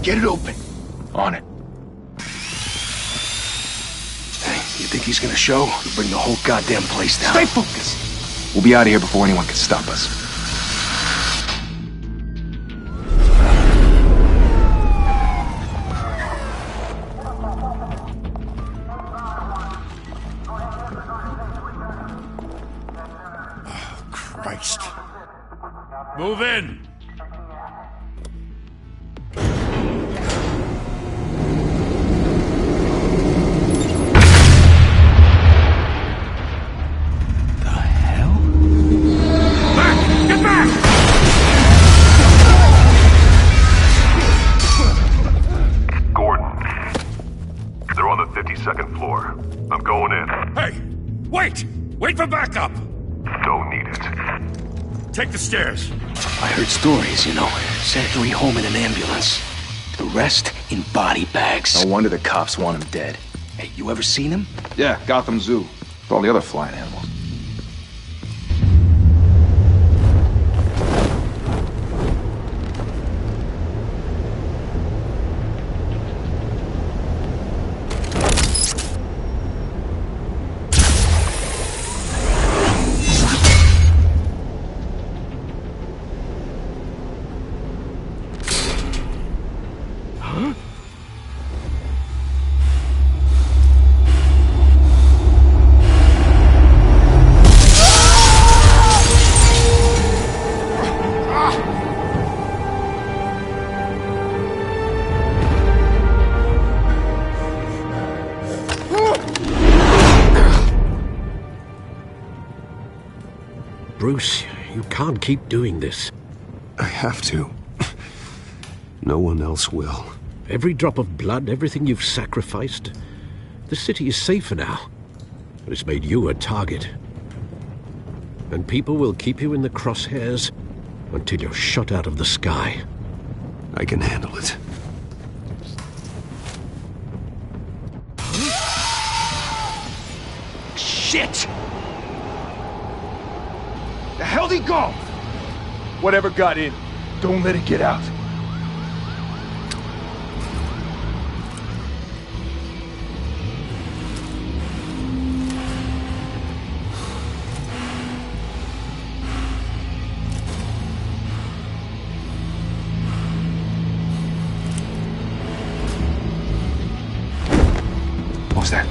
Get it open. On it. Hey, you think he's gonna show? He'll bring the whole goddamn place down. Stay focused. We'll be out of here before anyone can stop us. Christ. Move in! Second floor. I'm going in. Hey! Wait! Wait for backup! Don't need it. Take the stairs. I heard stories, you know. Sent 3 home in an ambulance. The rest in body bags. No wonder the cops want him dead. Hey, you ever seen him? Yeah, Gotham Zoo. With all the other flying animals. Bruce, you can't keep doing this. I have to. No one else will. Every drop of blood, everything you've sacrificed. The city is safer now. But it's made you a target. And people will keep you in the crosshairs until you're shot out of the sky. I can handle it. Shit! The hell'd he go? Whatever got in, don't let it get out. What's that?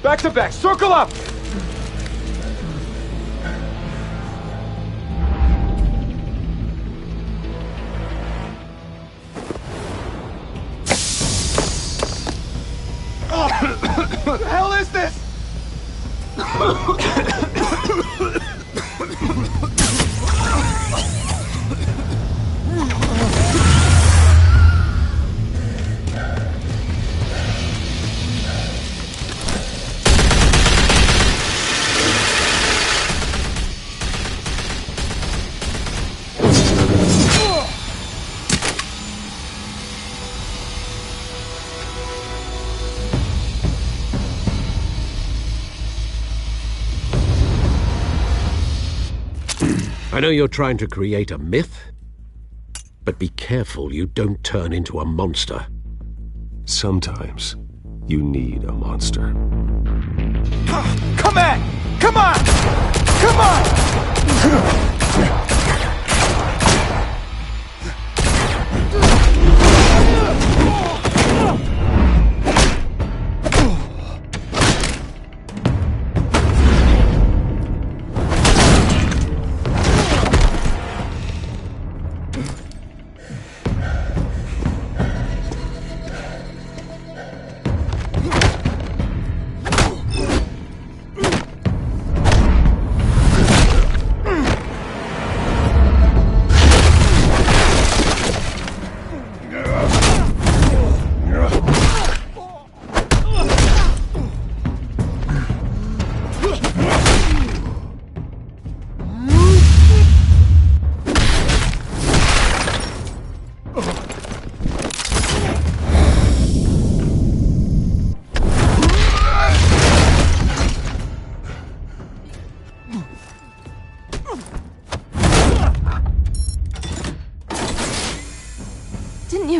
Back to back, circle up! What the hell is this? I know you're trying to create a myth, but be careful you don't turn into a monster. Sometimes you need a monster. Come on! Come on! Come on!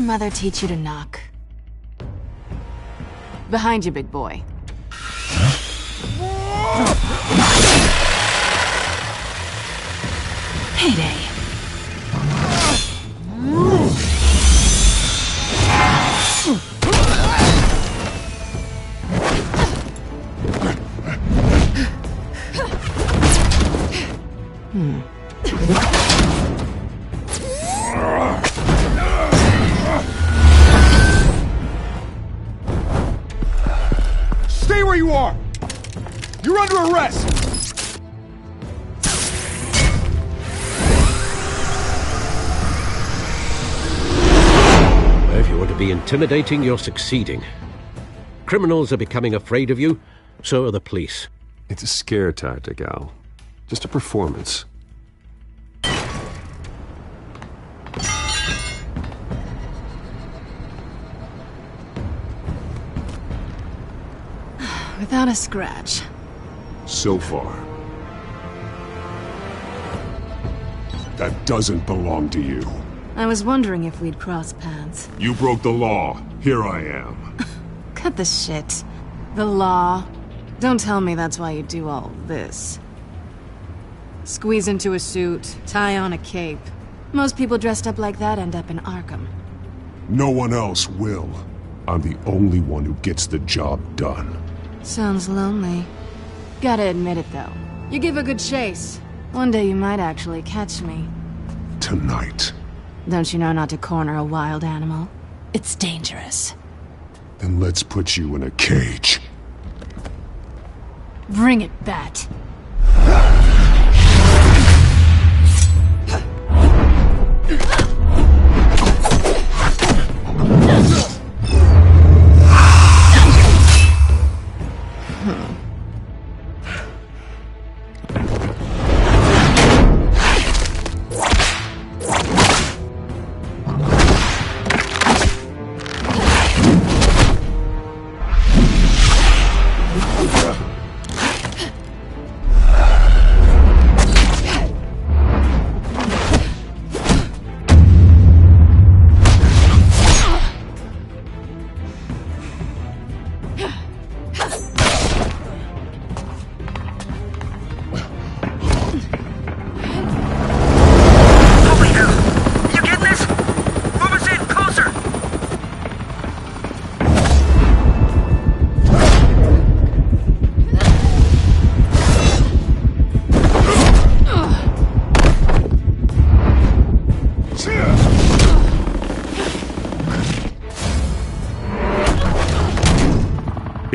your mother teach you to knock? Behind you, big boy. Payday. Stay where you are! You're under arrest! If you want to be intimidating, you're succeeding. Criminals are becoming afraid of you, so are the police. It's a scare tactic, Al. Just a performance. Without a scratch. So far. That doesn't belong to you. I was wondering if we'd cross paths. You broke the law. Here I am. Cut the shit. The law. Don't tell me that's why you do all this. Squeeze into a suit, tie on a cape. Most people dressed up like that end up in Arkham. No one else will. I'm the only one who gets the job done. Sounds lonely. Gotta admit it, though. You give a good chase. One day you might actually catch me. Tonight. Don't you know not to corner a wild animal? It's dangerous. Then let's put you in a cage. Bring it, Bat.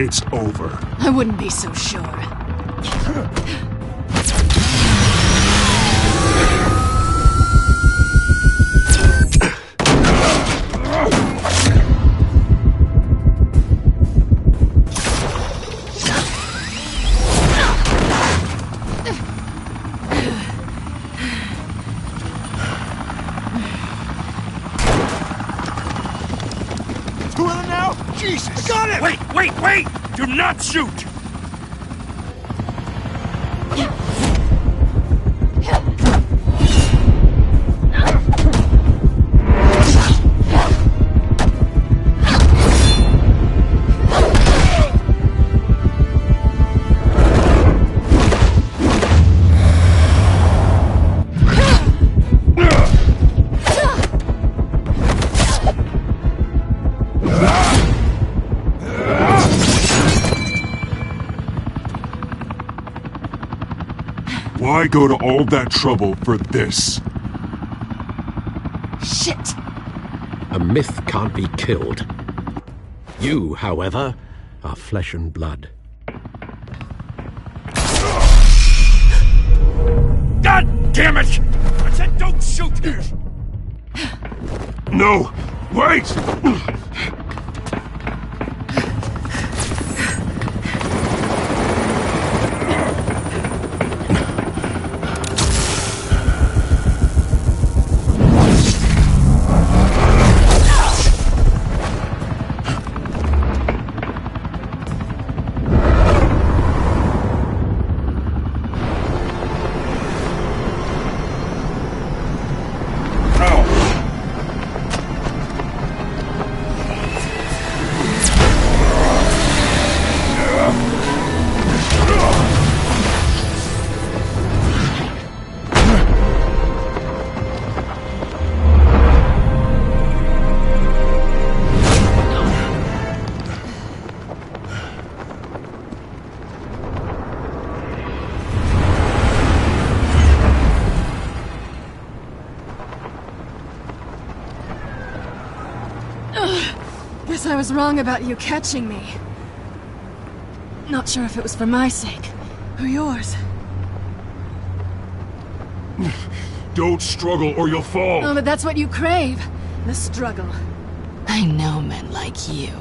It's over. I wouldn't be so sure. Who in it now? Jesus! I got him! Wait, wait, wait! Do not shoot! Why go to all that trouble for this? Shit! A myth can't be killed. You, however, are flesh and blood. God damn it! I said don't shoot! No! Wait! Guess I was wrong about you catching me. Not sure if it was for my sake, or yours. Don't struggle or you'll fall! Oh, but that's what you crave. The struggle. I know men like you.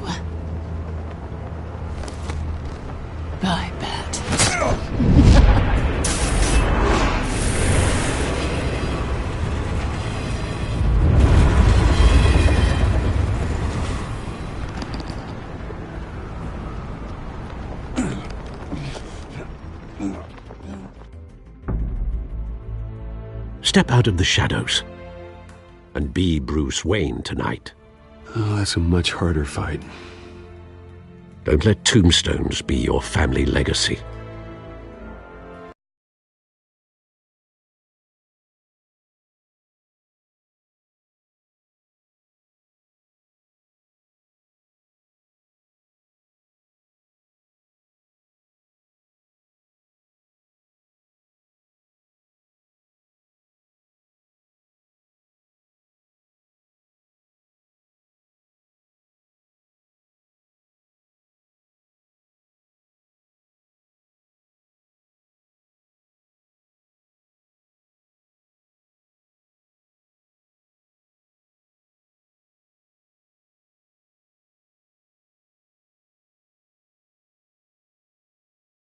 I bet. Step out of the shadows and be Bruce Wayne tonight. Oh, that's a much harder fight. Don't let tombstones be your family legacy.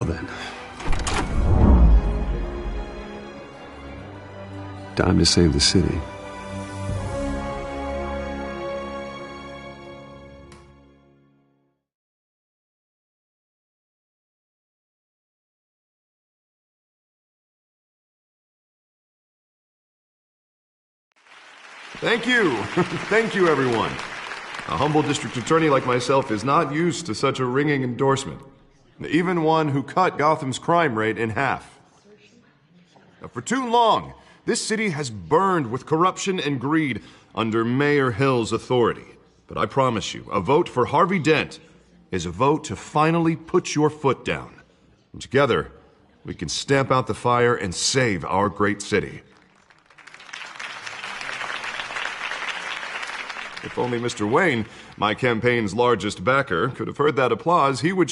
Then. Time to save the city. Thank you. Thank you, everyone. A humble district attorney like myself is not used to such a ringing endorsement. Even one who cut Gotham's crime rate in half. Now, for too long, this city has burned with corruption and greed under Mayor Hill's authority. But I promise you, a vote for Harvey Dent is a vote to finally put your foot down. And together, we can stamp out the fire and save our great city. If only Mr. Wayne, my campaign's largest backer, could have heard that applause, he would...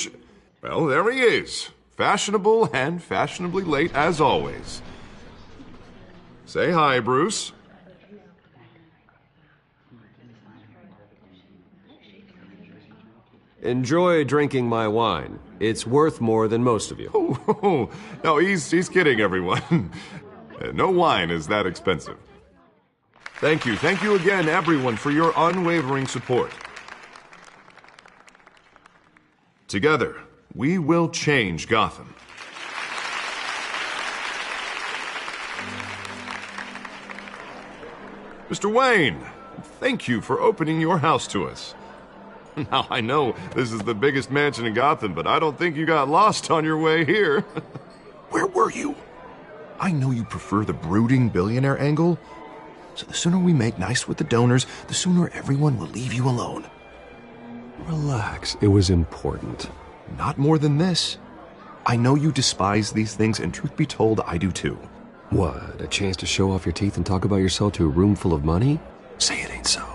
Well, there he is. Fashionable and fashionably late as always. Say hi, Bruce. Enjoy drinking my wine. It's worth more than most of you. Oh, no, he's kidding, everyone. No wine is that expensive. Thank you again, everyone, for your unwavering support. Together, we will change Gotham. Mr. Wayne, thank you for opening your house to us. Now, I know this is the biggest mansion in Gotham, but I don't think you got lost on your way here. Where were you? I know you prefer the brooding billionaire angle, so the sooner we make nice with the donors, the sooner everyone will leave you alone. Relax, it was important. Not more than this. I know you despise these things, and truth be told, I do too. What, a chance to show off your teeth and talk about yourself to a room full of money? Say it ain't so.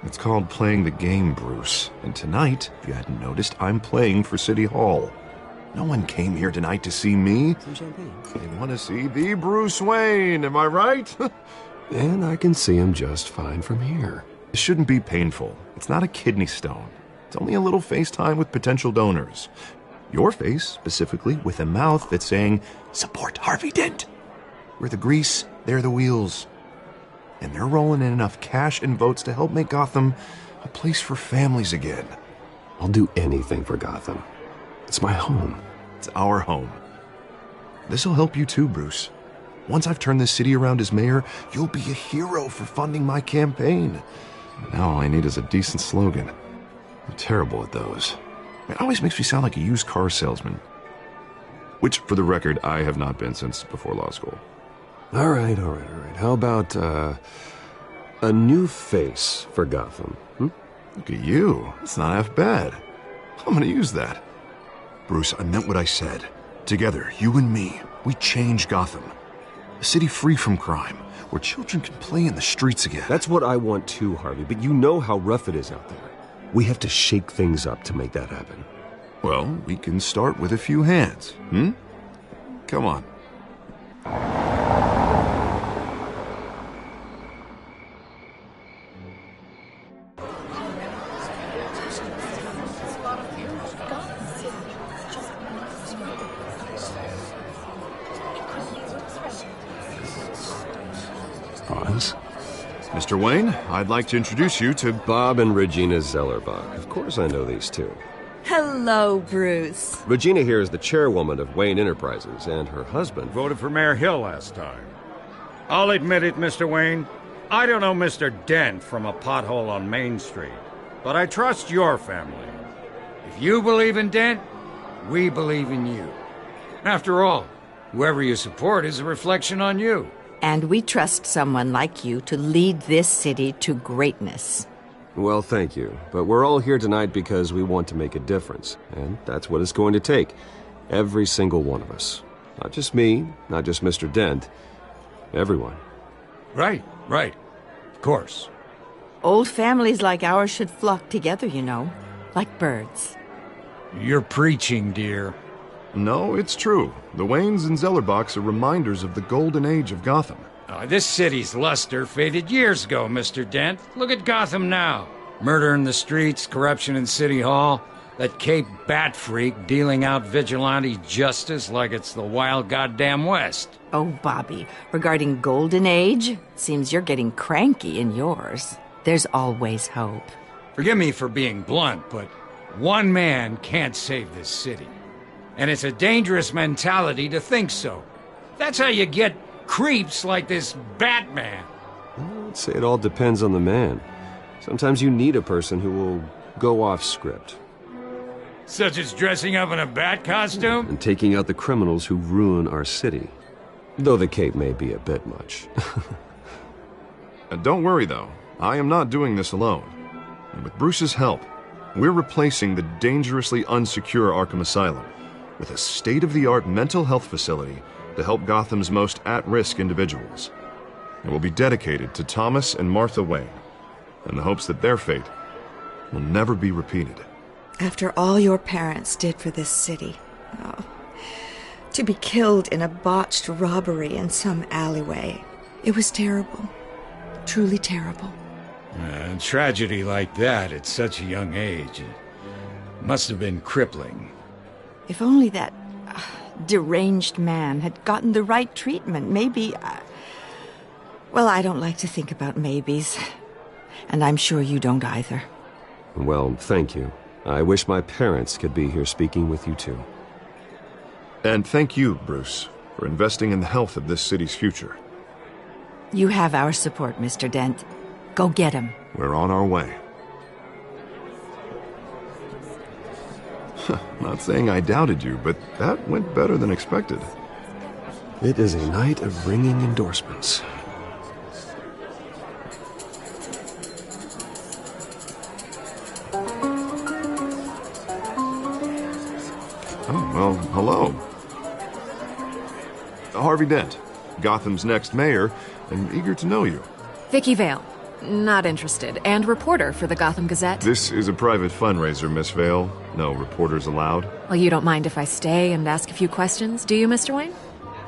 It's called playing the game, Bruce. And tonight, if you hadn't noticed, I'm playing for City Hall. No one came here tonight to see me. Some champagne. They want to see the Bruce Wayne, am I right? And I can see him just fine from here. It shouldn't be painful. It's not a kidney stone. It's only a little FaceTime with potential donors. Your face, specifically, with a mouth that's saying, support Harvey Dent. We're the grease, they're the wheels. And they're rolling in enough cash and votes to help make Gotham a place for families again. I'll do anything for Gotham. It's my home. It's our home. This'll help you too, Bruce. Once I've turned this city around as mayor, you'll be a hero for funding my campaign. Now all I need is a decent slogan. I'm terrible at those. It always makes me sound like a used car salesman. Which, for the record, I have not been since before law school. All right. How about, a new face for Gotham, Look at you. It's not half bad. I'm gonna use that. Bruce, I meant what I said. Together, you and me, we change Gotham. A city free from crime, where children can play in the streets again. That's what I want too, Harvey, but you know how rough it is out there. We have to shake things up to make that happen. Well, we can start with a few hands, hmm? Come on. Hans? Mr. Wayne, I'd like to introduce you to... Bob and Regina Zellerbach. Of course I know these two. Hello, Bruce. Regina here is the chairwoman of Wayne Enterprises, and her husband... Voted for Mayor Hill last time. I'll admit it, Mr. Wayne. I don't know Mr. Dent from a pothole on Main Street, but I trust your family. If you believe in Dent, we believe in you. After all, whoever you support is a reflection on you. And we trust someone like you to lead this city to greatness. Well, thank you. But we're all here tonight because we want to make a difference. And that's what it's going to take. Every single one of us. Not just me, not just Mr. Dent. Everyone. Right. Of course. Old families like ours should flock together, you know. Like birds. You're preaching, dear. No, it's true. The Waynes and Zellerbachs are reminders of the golden age of Gotham. This city's luster faded years ago, Mr. Dent. Look at Gotham now. Murder in the streets, corruption in City Hall, that Cape Bat freak dealing out vigilante justice like it's the wild goddamn West. Oh, Bobby, regarding Golden Age, seems you're getting cranky in yours. There's always hope. Forgive me for being blunt, but one man can't save this city. And it's a dangerous mentality to think so. That's how you get creeps like this Batman. I'd say it all depends on the man. Sometimes you need a person who will go off script. Such as dressing up in a bat costume? And taking out the criminals who ruin our city. Though the cape may be a bit much. Don't worry, though. I am not doing this alone. And with Bruce's help, we're replacing the dangerously unsecure Arkham Asylum with a state-of-the-art mental health facility to help Gotham's most at-risk individuals. It will be dedicated to Thomas and Martha Wayne, in the hopes that their fate will never be repeated. After all your parents did for this city, to be killed in a botched robbery in some alleyway, it was terrible. Truly terrible. A tragedy like that at such a young age, it must have been crippling. If only that deranged man had gotten the right treatment, maybe... Well, I don't like to think about maybes. And I'm sure you don't either. Well, thank you. I wish my parents could be here speaking with you too. And thank you, Bruce, for investing in the health of this city's future. You have our support, Mr. Dent. Go get him. We're on our way. Not saying I doubted you, but that went better than expected. It is a night of ringing endorsements. Oh, well, hello. Harvey Dent, Gotham's next mayor, and eager to know you. Vicky Vale. Not interested. And reporter for the Gotham Gazette. This is a private fundraiser, Miss Vale. No reporters allowed. Well, you don't mind if I stay and ask a few questions, do you, Mr. Wayne?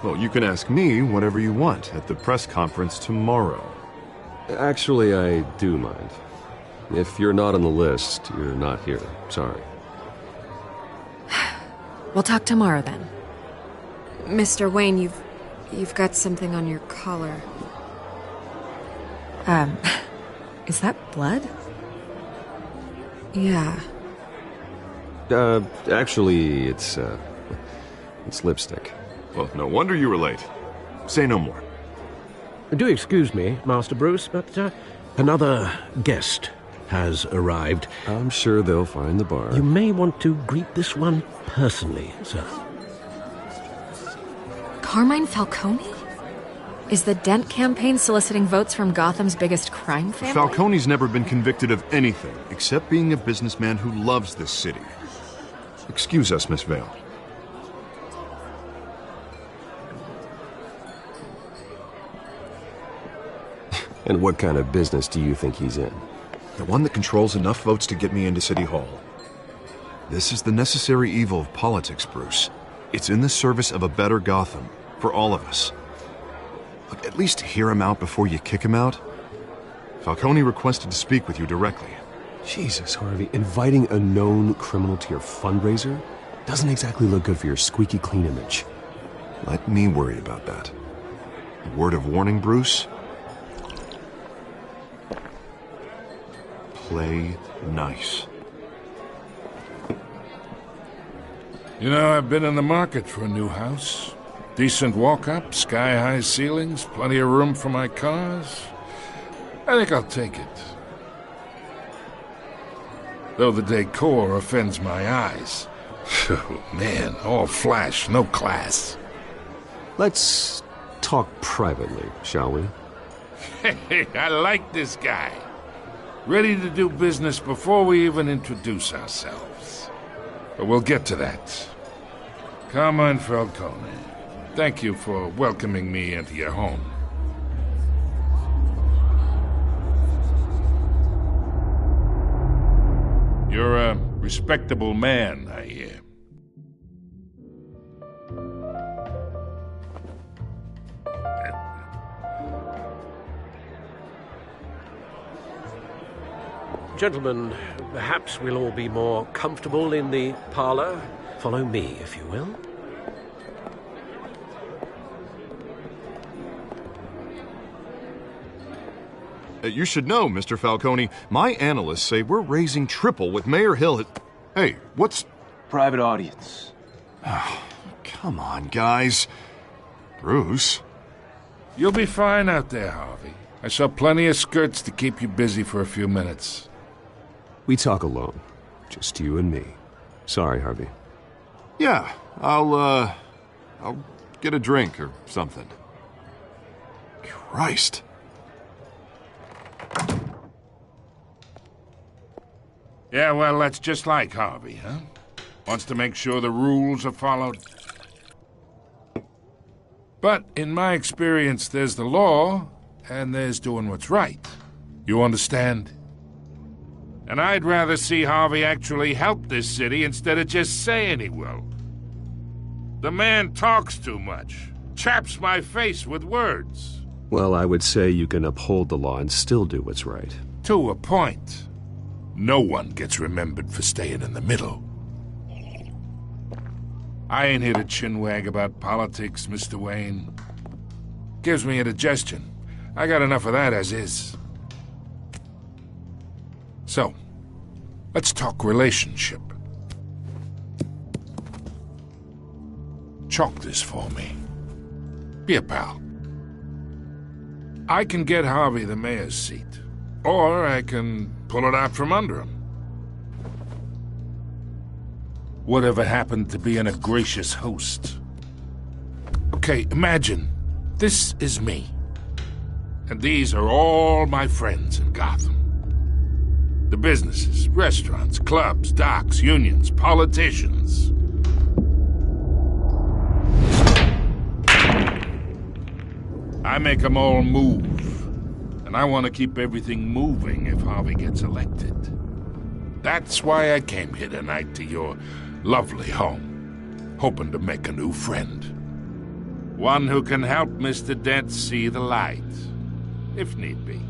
Well, you can ask me whatever you want at the press conference tomorrow. Actually, I do mind. If you're not on the list, you're not here. Sorry. We'll talk tomorrow, then. Mr. Wayne, you've got something on your collar. Is that blood? Yeah. Actually, it's lipstick. Well, no wonder you were late. Say no more. Do excuse me, Master Bruce, but another guest has arrived. I'm sure they'll find the bar. You may want to greet this one personally, sir. Carmine Falcone? Is the Dent campaign soliciting votes from Gotham's biggest crime family? Falcone's never been convicted of anything except being a businessman who loves this city. Excuse us, Miss Vale. And what kind of business do you think he's in? The one that controls enough votes to get me into City Hall. This is the necessary evil of politics, Bruce. It's in the service of a better Gotham, for all of us. Look, at least hear him out before you kick him out. Falcone requested to speak with you directly. Jesus, Harvey, inviting a known criminal to your fundraiser doesn't exactly look good for your squeaky clean image. Let me worry about that. A word of warning, Bruce? Play nice. You know, I've been in the market for a new house. Decent walk-up, sky-high ceilings, plenty of room for my cars. I think I'll take it. Though the decor offends my eyes. Oh, man, all flash, no class. Let's talk privately, shall we? Hey, I like this guy. Ready to do business before we even introduce ourselves. But we'll get to that. Carmine Falcone, thank you for welcoming me into your home. You're a respectable man, I hear. Gentlemen, perhaps we'll all be more comfortable in the parlor. Follow me, if you will. You should know, Mr. Falcone, my analysts say we're raising triple with Mayor Hill. Hey, what's... Private audience. Oh, come on, guys. Bruce? You'll be fine out there, Harvey. I saw plenty of skirts to keep you busy for a few minutes. We talk alone. Just you and me. Sorry, Harvey. Yeah, I'll get a drink or something. Christ. Yeah, well, that's just like Harvey, huh? Wants to make sure the rules are followed. But in my experience, there's the law, and there's doing what's right. You understand? And I'd rather see Harvey actually help this city instead of just saying he will. The man talks too much, chaps my face with words. Well, I would say you can uphold the law and still do what's right. To a point. No one gets remembered for staying in the middle. I ain't here to chinwag about politics, Mr. Wayne. Gives me indigestion. I got enough of that as is. So, let's talk relationship. Chalk this for me. Be a pal. I can get Harvey the mayor's seat, or I can pull it out from under him. Whatever happened to being a gracious host? Okay, imagine this is me, and these are all my friends in Gotham. The businesses, restaurants, clubs, docks, unions, politicians. I make them all move. And I want to keep everything moving if Harvey gets elected. That's why I came here tonight to your lovely home, hoping to make a new friend. One who can help Mr. Dent see the light, if need be.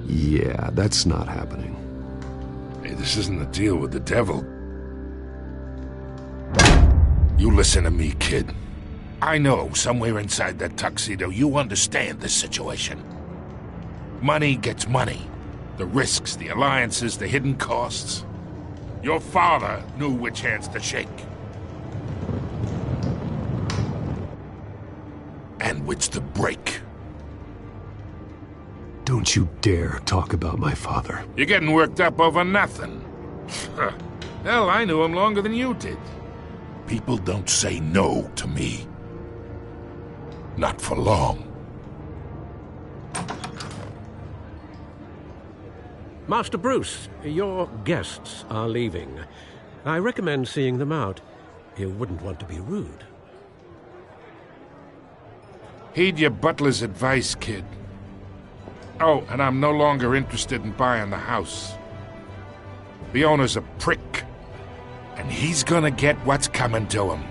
Yeah, that's not happening. Hey, this isn't a deal with the devil. You listen to me, kid. I know somewhere inside that tuxedo you understand this situation. Money gets money. The risks, the alliances, the hidden costs. Your father knew which hands to shake. And which to break. Don't you dare talk about my father. You're getting worked up over nothing. Hell, I knew him longer than you did. People don't say no to me. Not for long. Master Bruce, your guests are leaving. I recommend seeing them out. You wouldn't want to be rude. Heed your butler's advice, kid. Oh, and I'm no longer interested in buying the house. The owner's a prick, and he's gonna get what's coming to him.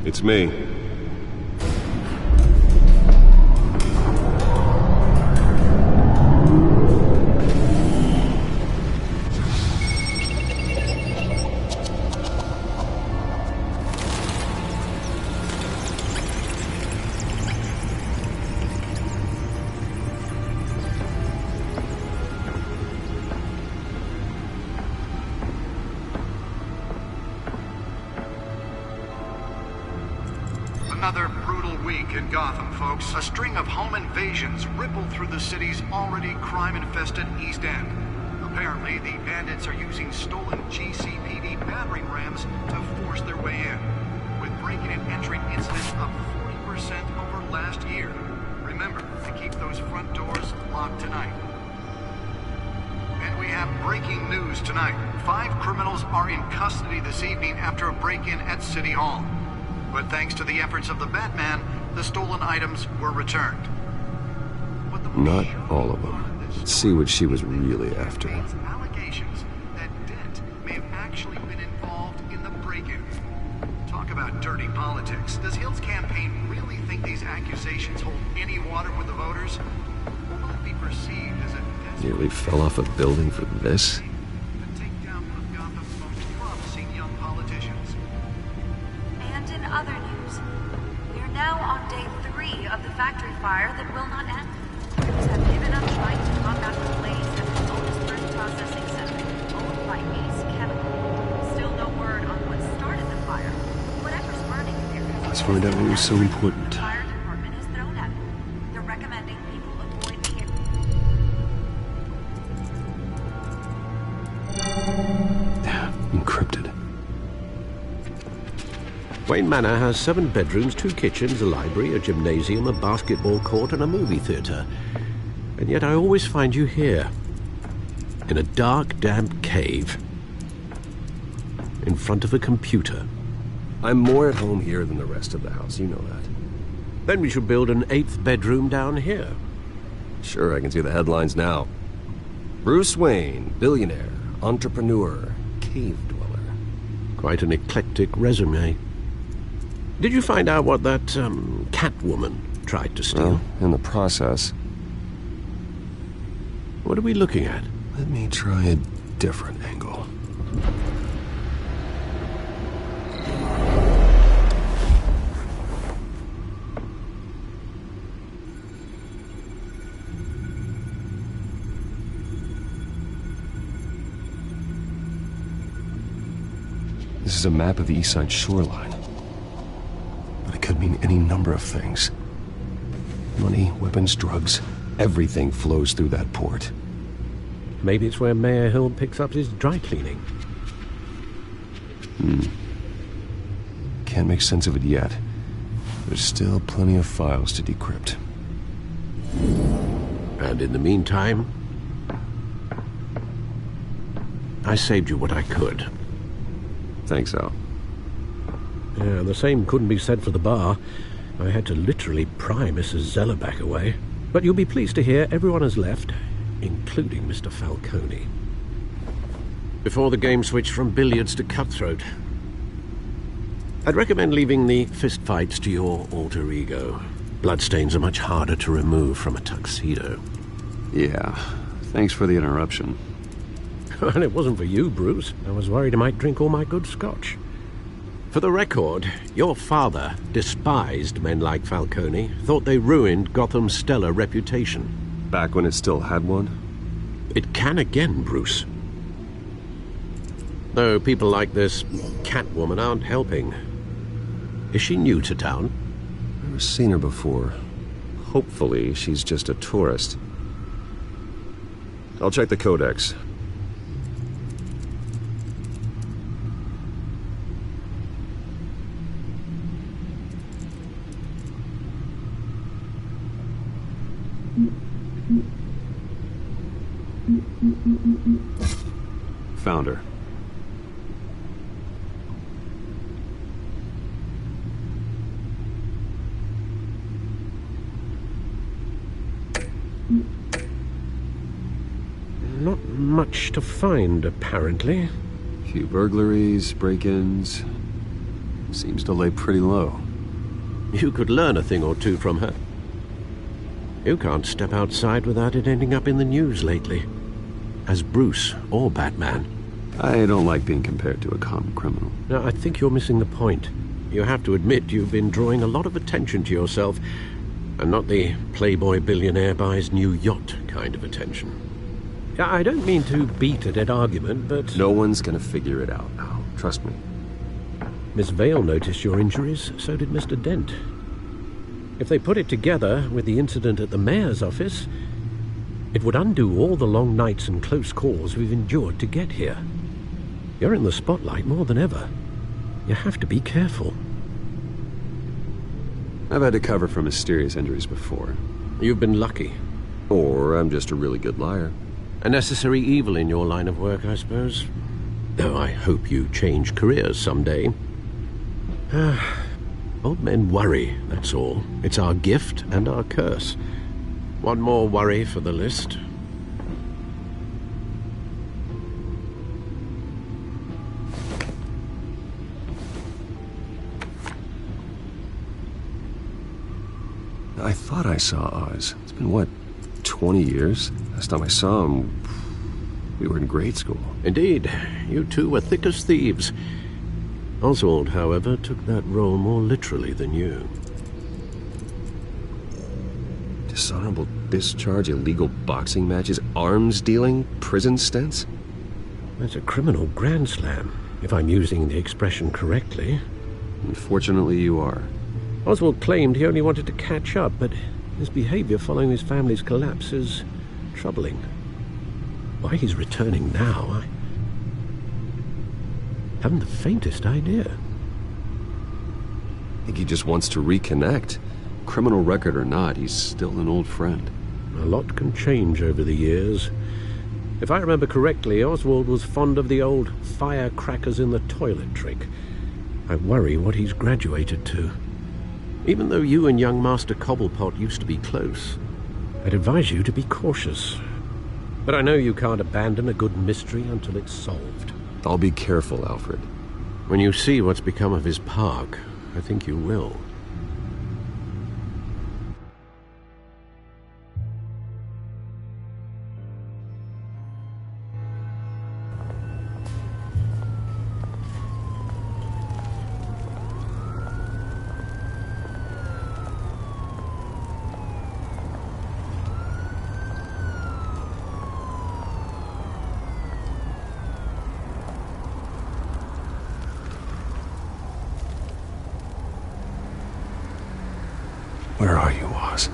It's me. Another brutal week in Gotham, folks. A string of home invasions rippled through the city's already crime-infested East End. Apparently, the bandits are using stolen GCPD battering rams to force their way in, with breaking and entering incidents up 40% over last year. Remember to keep those front doors locked tonight. And we have breaking news tonight. 5 criminals are in custody this evening after a break-in at City Hall. But thanks to the efforts of the Batman, the stolen items were returned. Not all of them. Let's see what she was really after. Allegations that Dent may have actually been involved in the break-in. Talk about dirty politics. Does Hill's campaign really think these accusations hold any water with the voters? Or will it be perceived as a... Nearly fell off a building for this? Other news. We are now on day 3 of the factory fire that will not end. Crews have given up trying to combat the blaze at the Otisburg processing center, owned by Ace Chemical. Still no word on what started the fire. Whatever's burning there. Let's find out what was so important. The fire department has thrown at it. They're recommending people avoid the Encrypted. Wayne Manor has 7 bedrooms, 2 kitchens, a library, a gymnasium, a basketball court, and a movie theater. And yet I always find you here, in a dark, damp cave, in front of a computer. I'm more at home here than the rest of the house, you know that. Then we should build an 8th bedroom down here. Sure, I can see the headlines now. Bruce Wayne, billionaire, entrepreneur, cave dweller. Quite an eclectic resume. Did you find out what that, Catwoman tried to steal? Well, in the process. What are we looking at? Let me try a different angle. This is a map of the East Side shoreline. But it could mean any number of things. Money, weapons, drugs, everything flows through that port. Maybe it's where Mayor Hill picks up his dry cleaning. Can't make sense of it yet. There's still plenty of files to decrypt. And in the meantime, I saved you what I could. Thanks, Al. Yeah, the same couldn't be said for the bar. I had to literally pry Mrs. Zellerback away. But you'll be pleased to hear everyone has left, including Mr. Falcone. Before the game switched from billiards to cutthroat. I'd recommend leaving the fistfights to your alter ego. Bloodstains are much harder to remove from a tuxedo. Yeah, thanks for the interruption. And it wasn't for you, Bruce. I was worried I might drink all my good scotch. For the record, your father despised men like Falcone, thought they ruined Gotham's stellar reputation. Back when it still had one? It can again, Bruce. Though people like this Catwoman aren't helping. Is she new to town? Never seen her before. Hopefully, she's just a tourist. I'll check the codex. Found her. Not much to find, apparently. Few burglaries, break-ins. Seems to lay pretty low. You could learn a thing or two from her. You can't step outside without it ending up in the news lately. As Bruce or Batman. I don't like being compared to a common criminal. No, I think you're missing the point. You have to admit you've been drawing a lot of attention to yourself, and not the playboy billionaire buys new yacht kind of attention. I don't mean to beat a dead argument, but... No one's gonna figure it out now. Trust me. Miss Vale noticed your injuries, so did Mr. Dent. If they put it together with the incident at the mayor's office, it would undo all the long nights and close calls we've endured to get here. You're in the spotlight more than ever. You have to be careful. I've had to cover for mysterious injuries before. You've been lucky. Or I'm just a really good liar. A necessary evil in your line of work, I suppose. Though I hope you change careers someday. Old men worry, that's all. It's our gift and our curse. One more worry for the list. I thought I saw Oz. It's been, what, 20 years? Last time I saw him, we were in grade school. Indeed. You two were thick as thieves. Oswald, however, took that role more literally than you. Dishonorable discharge, illegal boxing matches, arms dealing, prison stints? That's a criminal grand slam, if I'm using the expression correctly. Unfortunately, you are. Oswald claimed he only wanted to catch up, but his behavior following his family's collapse is troubling. Why he's returning now, I haven't the faintest idea. I think he just wants to reconnect. Criminal record or not, he's still an old friend. A lot can change over the years. If I remember correctly, Oswald was fond of the old firecrackers in the toilet trick. I worry what he's graduated to. Even though you and young Master Cobblepot used to be close, I'd advise you to be cautious. But I know you can't abandon a good mystery until it's solved. I'll be careful, Alfred. When you see what's become of his park, I think you will. Where are you, Oz?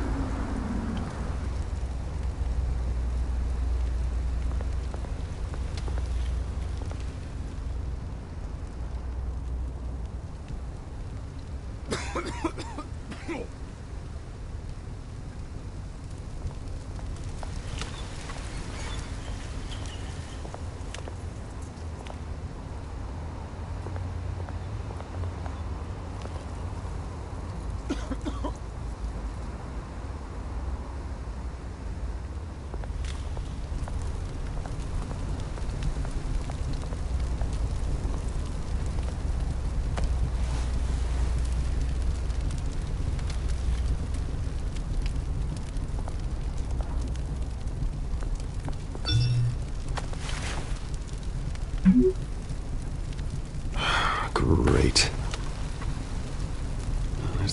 Great.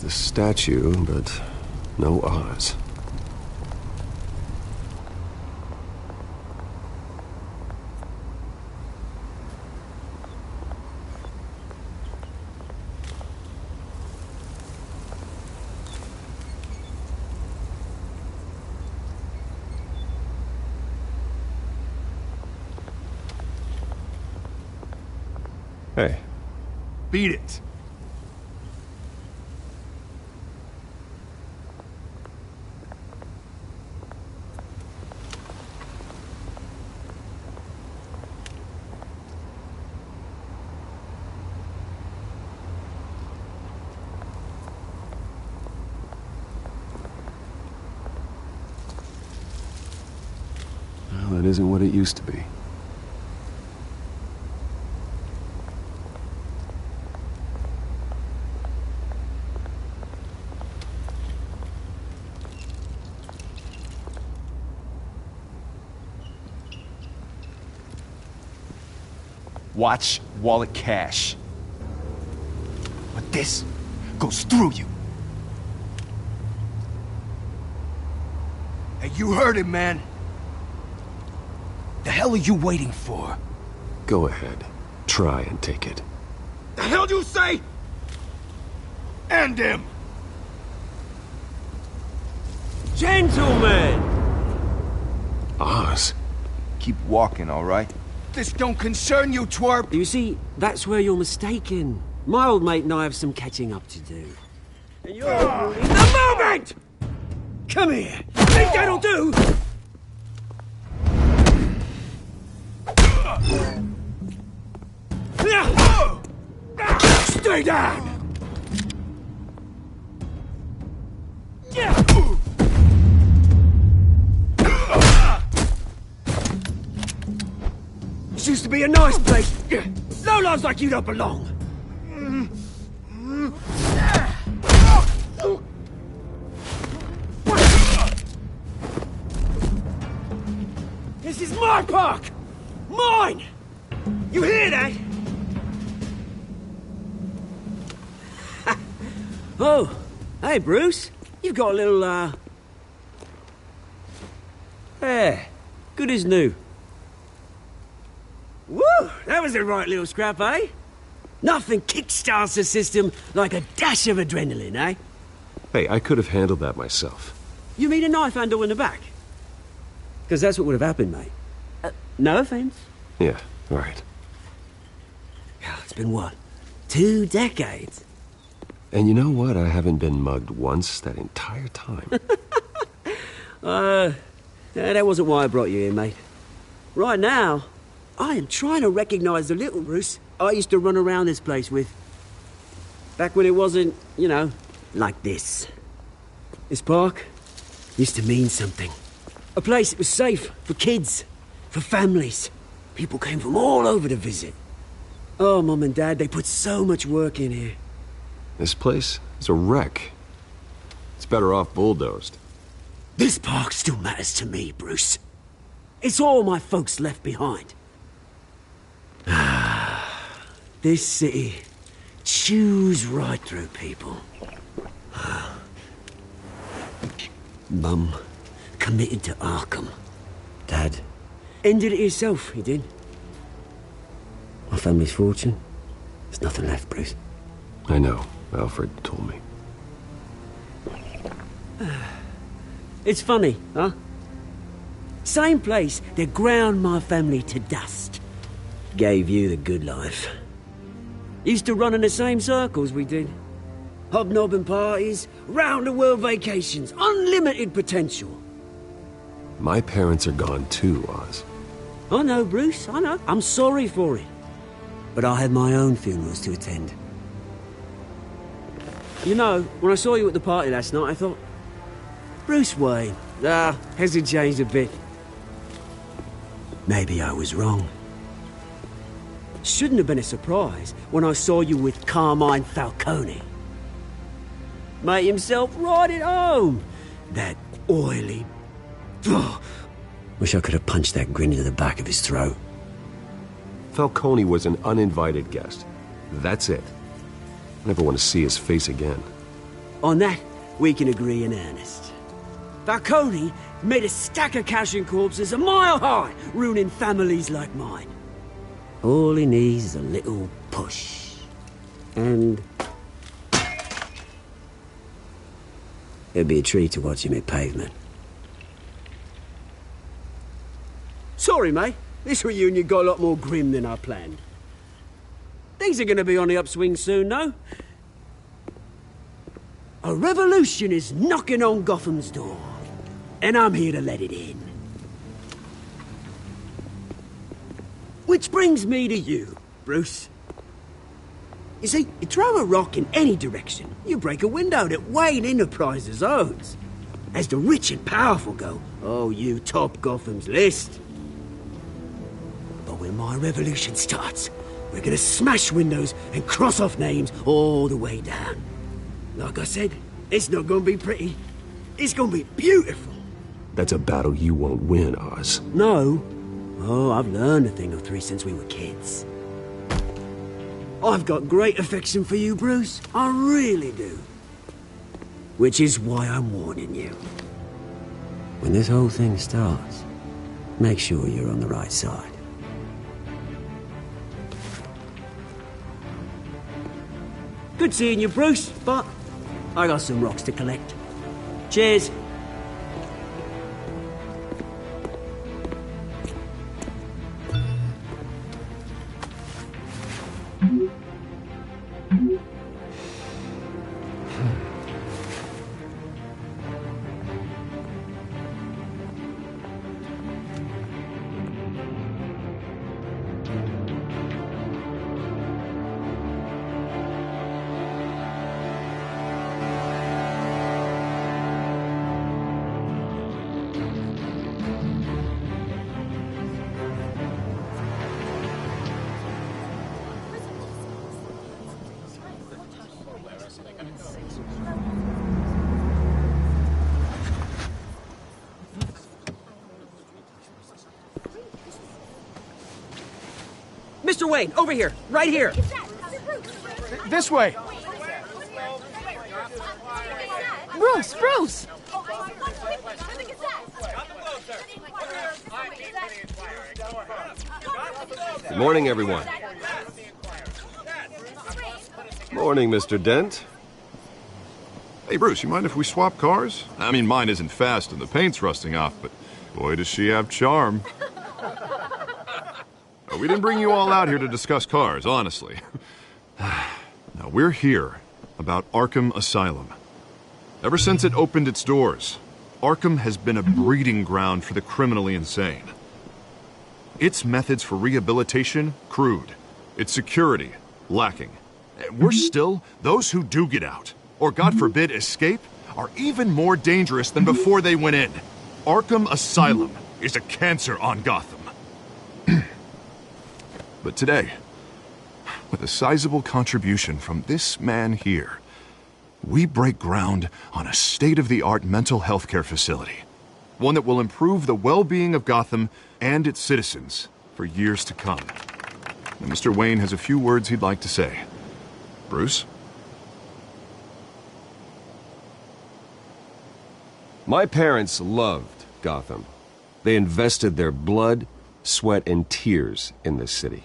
the statue, but no Oz. Hey. Beat it. Well, it isn't what it used to be. Watch wallet cash. But this goes through you. Hey, you heard it, man. The hell are you waiting for? Go ahead. Try and take it. The hell do you say? End him! Gentlemen! Oz. Keep walking, all right? This don't concern you, twerp! You see, that's where you're mistaken. My old mate and I have some catching up to do. And you're ruining the moment! Come here! Think that'll do? Stay down! This used to be a nice place. Lowlifes like you don't belong. This is my park! Mine! You hear that? Oh, hey, Bruce. You've got a little, There. Good as new. Woo! That was a right little scrap, eh? Nothing kickstarts the system like a dash of adrenaline, eh? Hey, I could have handled that myself. You mean a knife handle in the back? Because that's what would have happened, mate. No offense. Yeah, right. It's been what? 2 decades? And you know what? I haven't been mugged once that entire time. That wasn't why I brought you here, mate. Right now, I am trying to recognize the little Bruce I used to run around this place with. Back when it wasn't, you know, like this. This park used to mean something. A place that was safe for kids, for families. People came from all over to visit. Oh, Mum and Dad, they put so much work in here. This place is a wreck. It's better off bulldozed. This park still matters to me, Bruce. It's all my folks left behind. This city chews right through people. Mum committed to Arkham. Dad ended it himself, he did. My family's fortune, there's nothing left, Bruce. I know. Alfred told me. It's funny, huh? Same place that ground my family to dust. Gave you the good life. Used to run in the same circles we did. Hobnobbing parties, round-the-world vacations, unlimited potential. My parents are gone too, Oz. I know, Bruce, I know. I'm sorry for it. But I had my own funerals to attend. You know, when I saw you at the party last night, I thought, Bruce Wayne, hasn't changed a bit. Maybe I was wrong. Shouldn't have been a surprise when I saw you with Carmine Falcone. Mate himself right at home. That oily... Wish I could have punched that grin into the back of his throat. Falcone was an uninvited guest. That's it. I never want to see his face again. On that, we can agree in earnest. Falcone made a stack of cash and corpses a mile high, ruining families like mine. All he needs is a little push. And it'd be a treat to watch him hit pavement. Sorry, mate. This reunion got a lot more grim than I planned. Things are gonna be on the upswing soon, though. A revolution is knocking on Gotham's door, and I'm here to let it in. Which brings me to you, Bruce. You see, you throw a rock in any direction, you break a window that Wayne Enterprises owns. As the rich and powerful go, oh, you top Gotham's list. But when my revolution starts, we're gonna smash windows and cross off names all the way down. Like I said, it's not gonna be pretty. It's gonna be beautiful. That's a battle you won't win, Oz. No. Oh, I've learned a thing or three since we were kids. I've got great affection for you, Bruce. I really do. Which is why I'm warning you. When this whole thing starts, make sure you're on the right side. Good seeing you, Bruce, but I got some rocks to collect. Cheers. Mr. Wayne, over here, right here. This way. Bruce! Good morning, everyone. Morning, Mr. Dent. Hey, Bruce, you mind if we swap cars? I mean, mine isn't fast and the paint's rusting off, but boy, does she have charm. We didn't bring you all out here to discuss cars, honestly. Now, we're here about Arkham Asylum. Ever since it opened its doors, Arkham has been a breeding ground for the criminally insane. Its methods for rehabilitation, crude. Its security, lacking. Worse still, those who do get out, or God forbid escape, are even more dangerous than before they went in. Arkham Asylum is a cancer on Gotham. But today, with a sizable contribution from this man here, we break ground on a state-of-the-art mental health care facility. One that will improve the well-being of Gotham and its citizens for years to come. And Mr. Wayne has a few words he'd like to say. Bruce? My parents loved Gotham. They invested their blood, sweat, and tears in this city.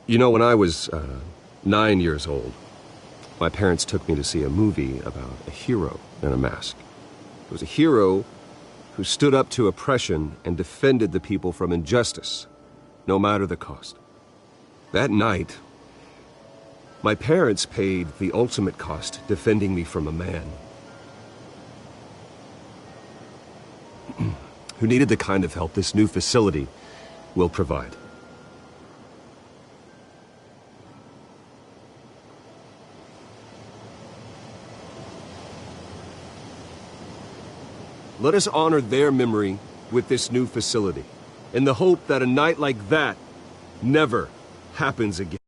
You know, when I was 9 years old, my parents took me to see a movie about a hero in a mask. It was a hero who stood up to oppression and defended the people from injustice, no matter the cost. That night, my parents paid the ultimate cost defending me from a man who needed the kind of help this new facility will provide. Let us honor their memory with this new facility, in the hope that a night like that never happens again.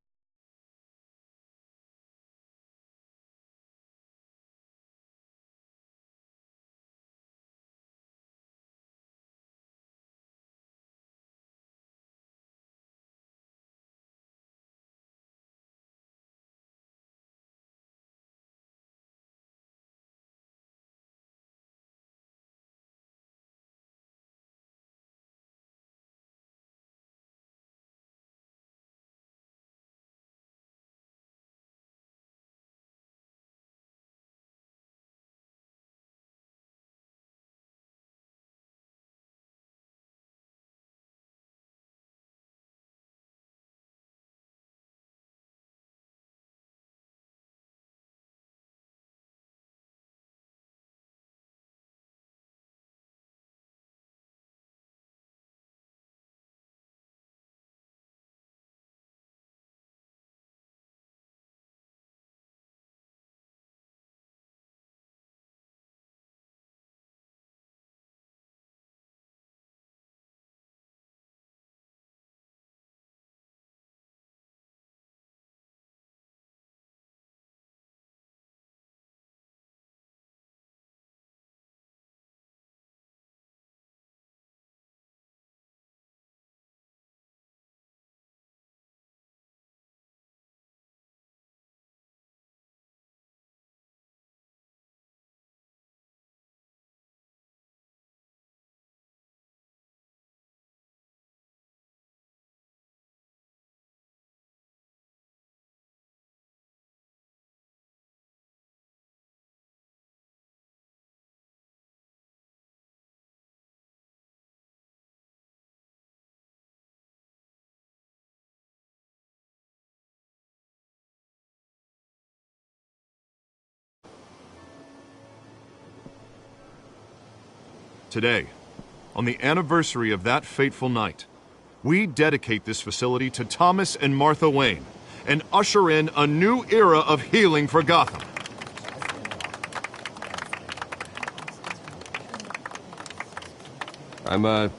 Today, on the anniversary of that fateful night, we dedicate this facility to Thomas and Martha Wayne and usher in a new era of healing for Gotham. I'm,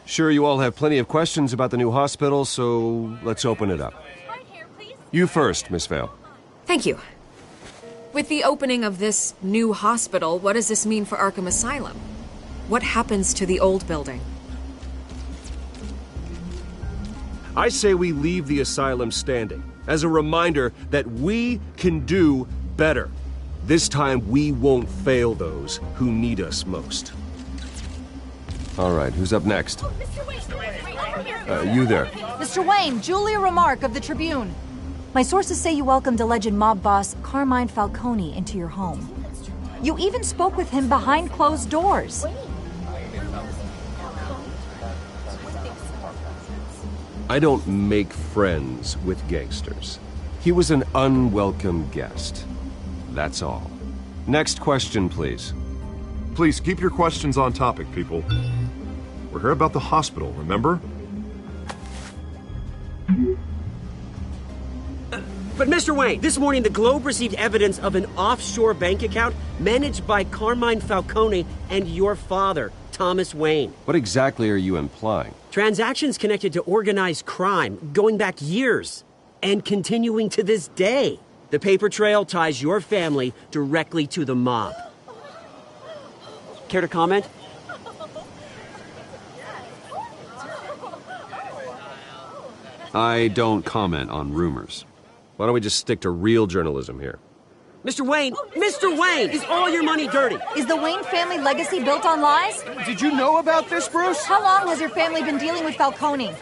sure you all have plenty of questions about the new hospital, so let's open it up. You first, Miss Vale. Thank you. With the opening of this new hospital, what does this mean for Arkham Asylum? What happens to the old building? I say we leave the asylum standing as a reminder that we can do better. This time we won't fail those who need us most. All right, who's up next? You there. Mr. Wayne, Julia Remark of the Tribune. My sources say you welcomed alleged mob boss Carmine Falcone into your home. You even spoke with him behind closed doors. I don't make friends with gangsters. He was an unwelcome guest. That's all. Next question, please. Please keep your questions on topic, people. We're here about the hospital, remember? But Mr. Wayne, this morning the Globe received evidence of an offshore bank account managed by Carmine Falcone and your father, Thomas Wayne. What exactly are you implying? Transactions connected to organized crime going back years and continuing to this day. The paper trail ties your family directly to the mob. Care to comment? I don't comment on rumors. Why don't we just stick to real journalism here? Mr. Wayne! Mr. Wayne! Is all your money dirty? Is the Wayne family legacy built on lies? Did you know about this, Bruce? How long has your family been dealing with Falcone?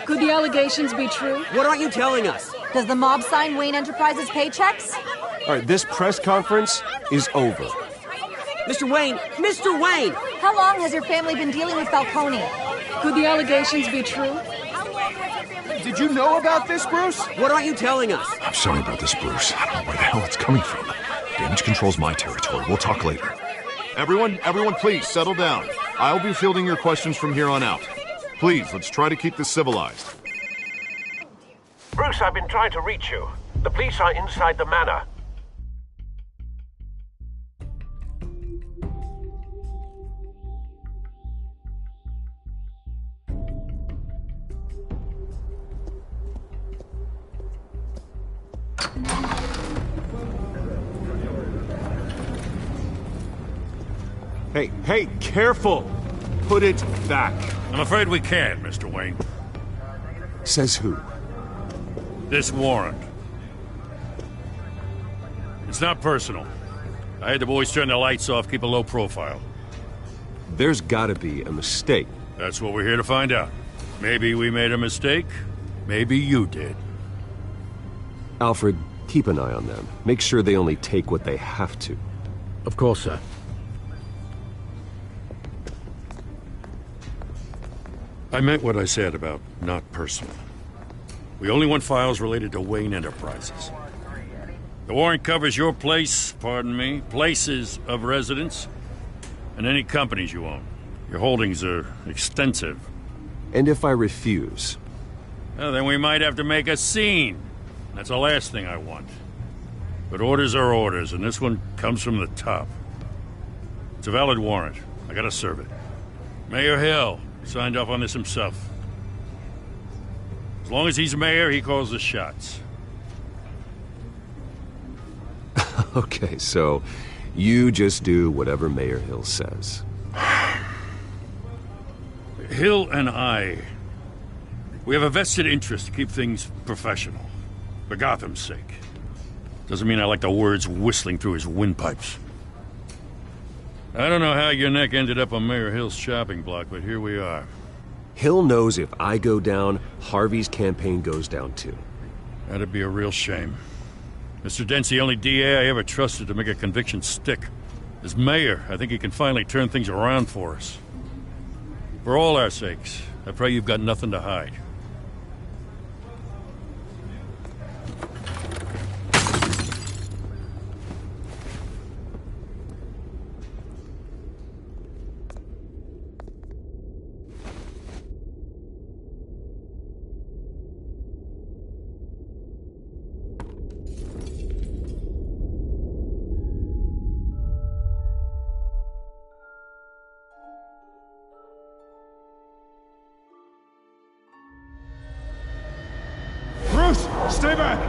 Could the allegations be true? What aren't you telling us? Does the mob sign Wayne Enterprises paychecks? All right, this press conference is over. Mr. Wayne! Mr. Wayne! How long has your family been dealing with Falcone? Could the allegations be true? Did you know about this, Bruce? What aren't you telling us? I'm sorry about this, Bruce. I don't know where the hell it's coming from. Damage control's my territory. We'll talk later. Everyone, please settle down. I'll be fielding your questions from here on out. Please, let's try to keep this civilized. Bruce, I've been trying to reach you. The police are inside the manor. Hey, careful! Put it back. I'm afraid we can't, Mr. Wayne. Says who? This warrant. It's not personal. I had the boys turn the lights off, keep a low profile. There's gotta be a mistake. That's what we're here to find out. Maybe we made a mistake. Maybe you did. Alfred, keep an eye on them. Make sure they only take what they have to. Of course, sir. I meant what I said about not personal. We only want files related to Wayne Enterprises. The warrant covers your places of residence, and any companies you own. Your holdings are extensive. And if I refuse? Well, then we might have to make a scene. That's the last thing I want. But orders are orders, and this one comes from the top. It's a valid warrant. I gotta serve it. Mayor Hill signed off on this himself. As long as he's mayor, he calls the shots. Okay, so you just do whatever Mayor Hill says. Hill and I, we have a vested interest to keep things professional. For Gotham's sake. Doesn't mean I like the words whistling through his windpipes. I don't know how your neck ended up on Mayor Hill's shopping block, but here we are. Hill knows if I go down, Harvey's campaign goes down too. That'd be a real shame. Mr. Dent's the only DA I ever trusted to make a conviction stick. As mayor, I think he can finally turn things around for us. For all our sakes, I pray you've got nothing to hide. Stay back!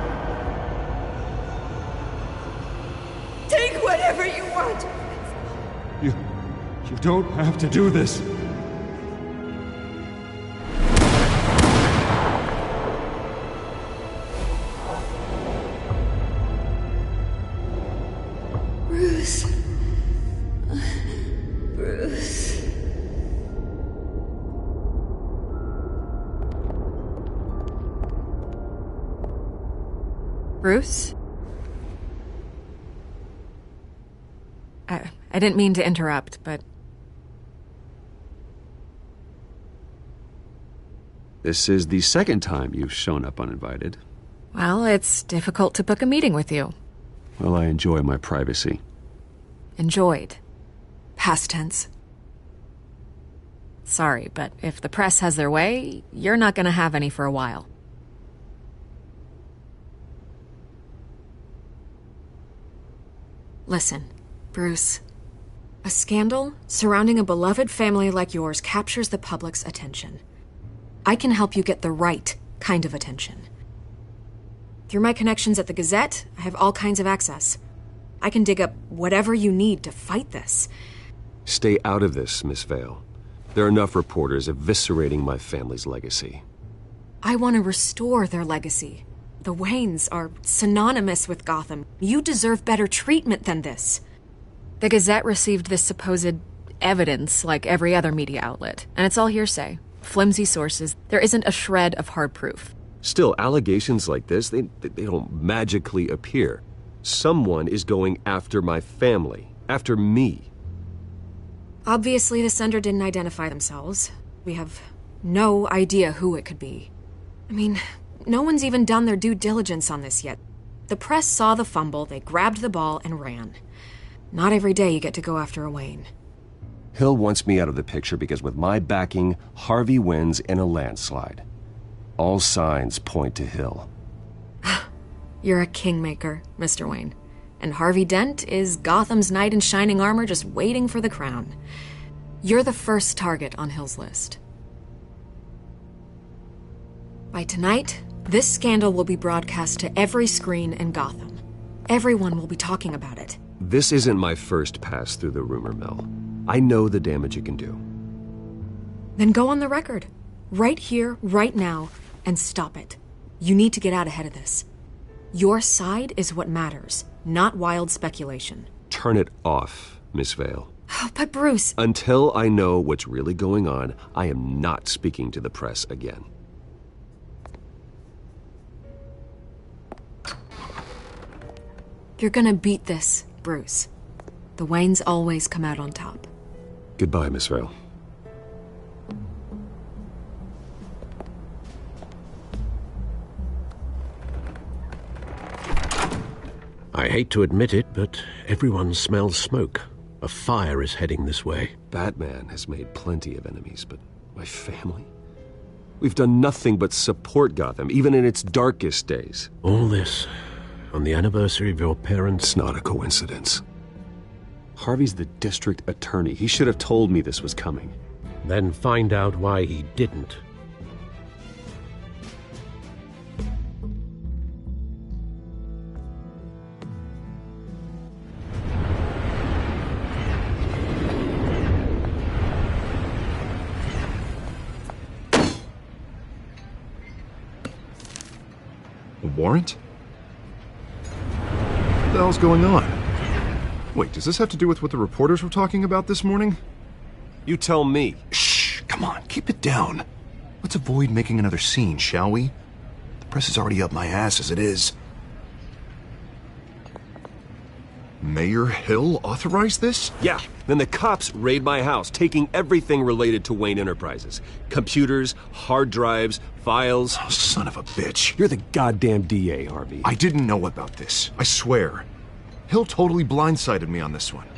Take whatever you want. You don't have to do this. Bruce. Bruce. Bruce? I didn't mean to interrupt, but... This is the second time you've shown up uninvited. Well, it's difficult to book a meeting with you. Well, I enjoy my privacy. Enjoyed. Past tense. Sorry, but if the press has their way, you're not gonna have any for a while. Listen, Bruce. A scandal surrounding a beloved family like yours captures the public's attention. I can help you get the right kind of attention. Through my connections at the Gazette, I have all kinds of access. I can dig up whatever you need to fight this. Stay out of this, Miss Vale. There are enough reporters eviscerating my family's legacy. I want to restore their legacy. The Waynes are synonymous with Gotham. You deserve better treatment than this. The Gazette received this supposed evidence like every other media outlet, and it's all hearsay. Flimsy sources. There isn't a shred of hard proof. Still, allegations like this, they don't magically appear. Someone is going after my family, after me. Obviously, the sender didn't identify themselves. We have no idea who it could be. I mean, no one's even done their due diligence on this yet. The press saw the fumble, they grabbed the ball and ran. Not every day you get to go after a Wayne. Hill wants me out of the picture because with my backing, Harvey wins in a landslide. All signs point to Hill. You're a kingmaker, Mr. Wayne. And Harvey Dent is Gotham's knight in shining armor just waiting for the crown. You're the first target on Hill's list. By tonight, this scandal will be broadcast to every screen in Gotham. Everyone will be talking about it. This isn't my first pass through the rumor mill. I know the damage it can do. Then go on the record. Right here, right now, and stop it. You need to get out ahead of this. Your side is what matters, not wild speculation. Turn it off, Miss Vale. Oh, but Bruce... Until I know what's really going on, I am not speaking to the press again. You're gonna beat this, Bruce. The Waynes always come out on top. Goodbye, Miss Vale. I hate to admit it, but everyone smells smoke. A fire is heading this way. Batman has made plenty of enemies, but my family? We've done nothing but support Gotham, even in its darkest days. All this on the anniversary of your parents'... It's not a coincidence. Harvey's the district attorney. He should have told me this was coming. Then find out why he didn't. A warrant? What the hell's going on? Wait, does this have to do with what the reporters were talking about this morning? You tell me. Shh, come on, keep it down. Let's avoid making another scene, shall we? The press is already up my ass as it is. Mayor Hill authorized this? Yeah, then the cops raid my house, taking everything related to Wayne Enterprises. Computers, hard drives, files. Oh, son of a bitch. You're the goddamn DA, Harvey. I didn't know about this, I swear. Hill totally blindsided me on this one.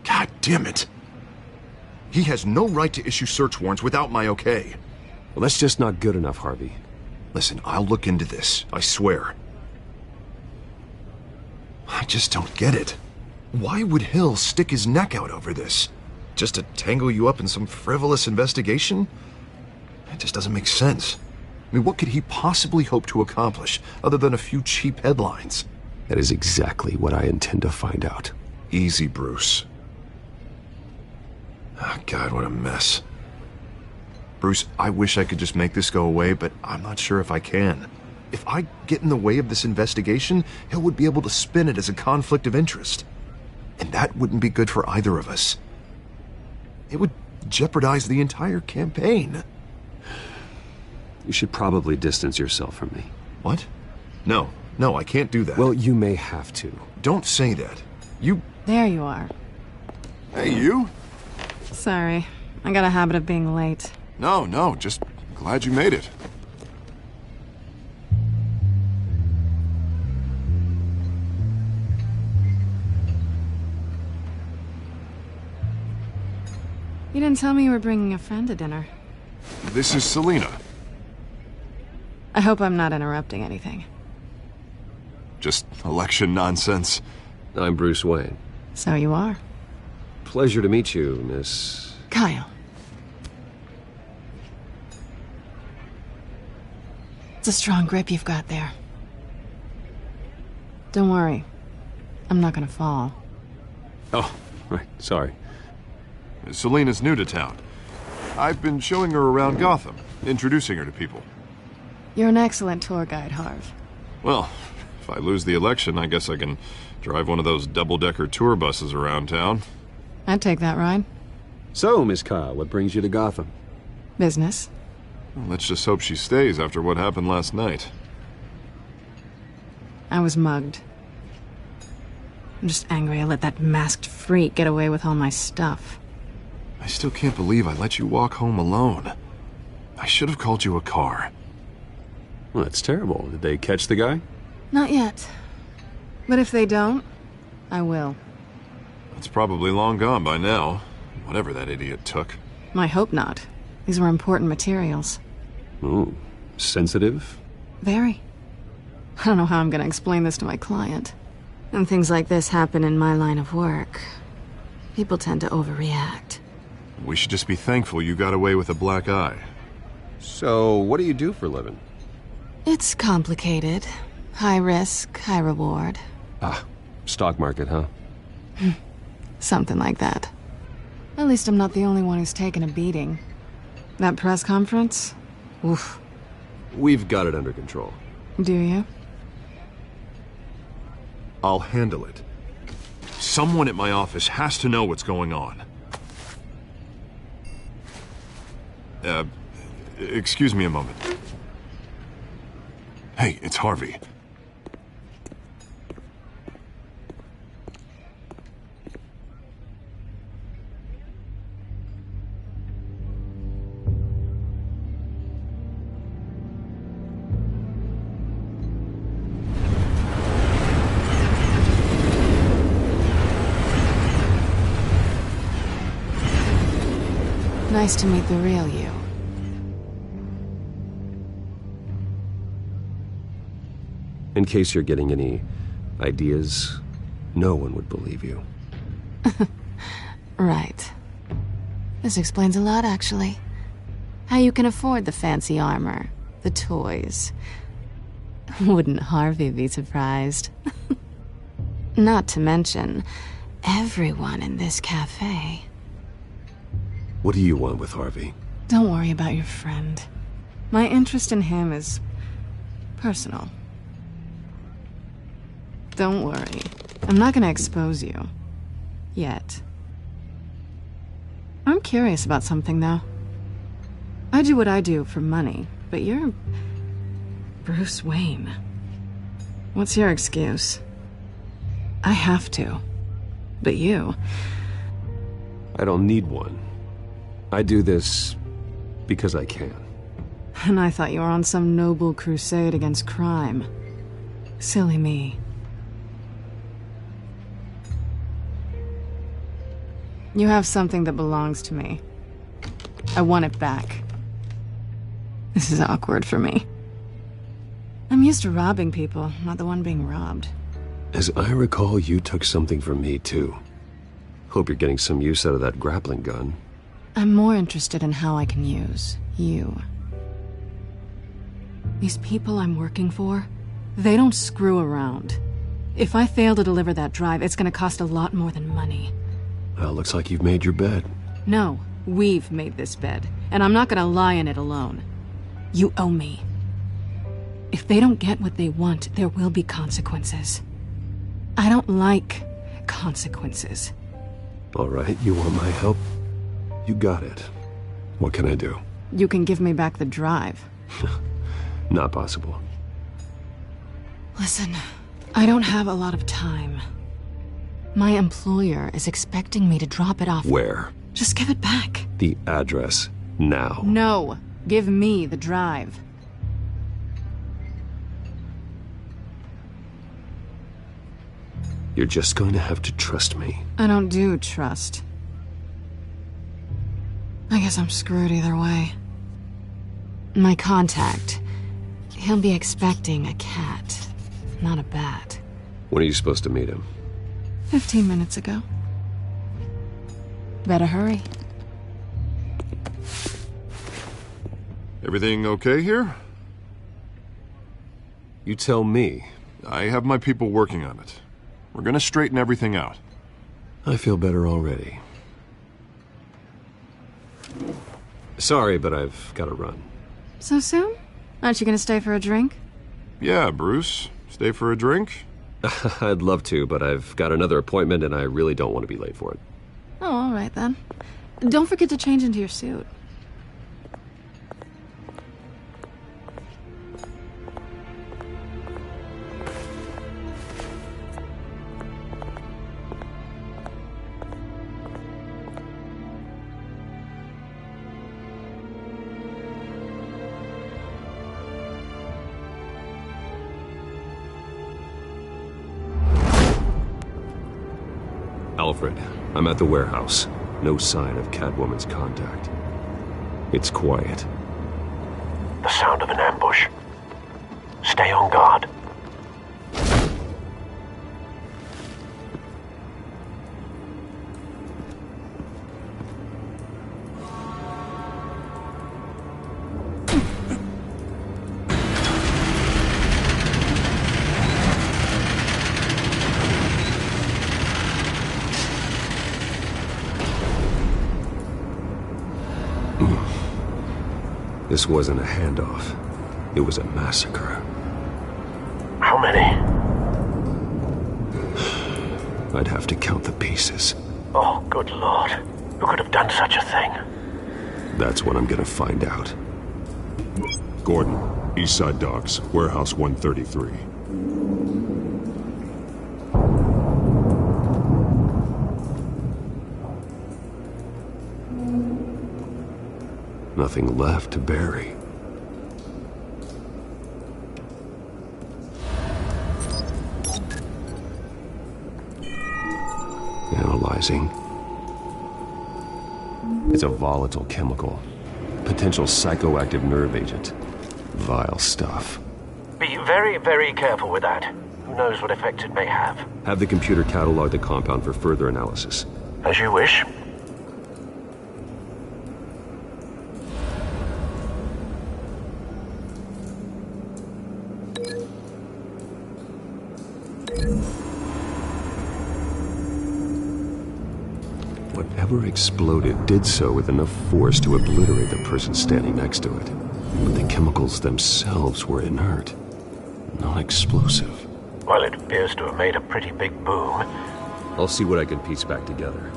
God damn it. He has no right to issue search warrants without my okay. Well, that's just not good enough, Harvey. Listen, I'll look into this, I swear. I just don't get it. Why would Hill stick his neck out over this? Just to tangle you up in some frivolous investigation? It just doesn't make sense. I mean, what could he possibly hope to accomplish other than a few cheap headlines? That is exactly what I intend to find out. Easy, Bruce. Oh, God, what a mess. Bruce, I wish I could just make this go away, but I'm not sure if I can. If I get in the way of this investigation, Hill would be able to spin it as a conflict of interest. And that wouldn't be good for either of us. It would jeopardize the entire campaign. You should probably distance yourself from me. What? No, I can't do that. Well, you may have to. Don't say that. You... There you are. Hey, you? Sorry. I got a habit of being late. No, just glad you made it. You didn't tell me you were bringing a friend to dinner. This is Selina. I hope I'm not interrupting anything. Just election nonsense. I'm Bruce Wayne. So you are. Pleasure to meet you, Miss... Kyle. It's a strong grip you've got there. Don't worry. I'm not gonna fall. Oh, right. Sorry. Selina's new to town. I've been showing her around Gotham, introducing her to people. You're an excellent tour guide, Harv. Well, if I lose the election, I guess I can drive one of those double-decker tour buses around town. I'd take that ride. So, Miss Kyle, what brings you to Gotham? Business. Well, let's just hope she stays after what happened last night. I was mugged. I'm just angry I let that masked freak get away with all my stuff. I still can't believe I let you walk home alone. I should have called you a car. Well, that's terrible. Did they catch the guy? Not yet. But if they don't, I will. It's probably long gone by now, whatever that idiot took. I hope not. These were important materials. Ooh, sensitive? Very. I don't know how I'm gonna explain this to my client. When things like this happen in my line of work, people tend to overreact. We should just be thankful you got away with a black eye. So, what do you do for a living? It's complicated. High risk, high reward. Ah, stock market, huh? Something like that. At least I'm not the only one who's taken a beating. That press conference? Oof. We've got it under control. Do you? I'll handle it. Someone at my office has to know what's going on. Excuse me a moment. Hey, it's Harvey. Nice to meet the real you. In case you're getting any ideas, no one would believe you. Right. This explains a lot, actually. How you can afford the fancy armor, the toys. Wouldn't Harvey be surprised? Not to mention, everyone in this cafe. What do you want with Harvey? Don't worry about your friend. My interest in him is personal. Don't worry. I'm not gonna expose you. Yet. I'm curious about something, though. I do what I do for money, but you're... Bruce Wayne. What's your excuse? I have to. But you... I don't need one. I do this because I can. And I thought you were on some noble crusade against crime. Silly me. You have something that belongs to me. I want it back. This is awkward for me. I'm used to robbing people, not the one being robbed. As I recall, you took something from me, too. Hope you're getting some use out of that grappling gun. I'm more interested in how I can use you. These people I'm working for, they don't screw around. If I fail to deliver that drive, it's gonna cost a lot more than money. Well, looks like you've made your bed. No, we've made this bed, and I'm not gonna lie in it alone. You owe me. If they don't get what they want, there will be consequences. I don't like consequences. All right, you want my help? You got it. What can I do? You can give me back the drive. Not possible. Listen, I don't have a lot of time. My employer is expecting me to drop it off. Where? Just give it back. The address, now. No, give me the drive. You're just going to have to trust me. I don't do trust. I guess I'm screwed either way. My contact, he'll be expecting a cat, not a bat. When are you supposed to meet him? 15 minutes ago. Better hurry. Everything okay here? You tell me. I have my people working on it. We're gonna straighten everything out. I feel better already. Sorry, but I've got to run. So soon? Aren't you gonna stay for a drink? Yeah, Bruce. Stay for a drink? I'd love to, but I've got another appointment and I really don't want to be late for it. Oh, all right then. Don't forget to change into your suit. Alfred, I'm at the warehouse. No sign of Catwoman's contact. It's quiet. The sound of an ambush. Stay on guard. This wasn't a handoff. It was a massacre. How many? I'd have to count the pieces. Oh, good Lord. Who could have done such a thing? That's what I'm gonna find out. Gordon, Eastside Docks, Warehouse 133. Nothing left to bury. Analyzing. It's a volatile chemical. Potential psychoactive nerve agent. Vile stuff. Be very, very careful with that. Who knows what effect it may have. Have the computer catalog the compound for further analysis. As you wish. Whatever exploded did so with enough force to obliterate the person standing next to it. But the chemicals themselves were inert, non-explosive. Well, it appears to have made a pretty big boom. I'll see what I can piece back together.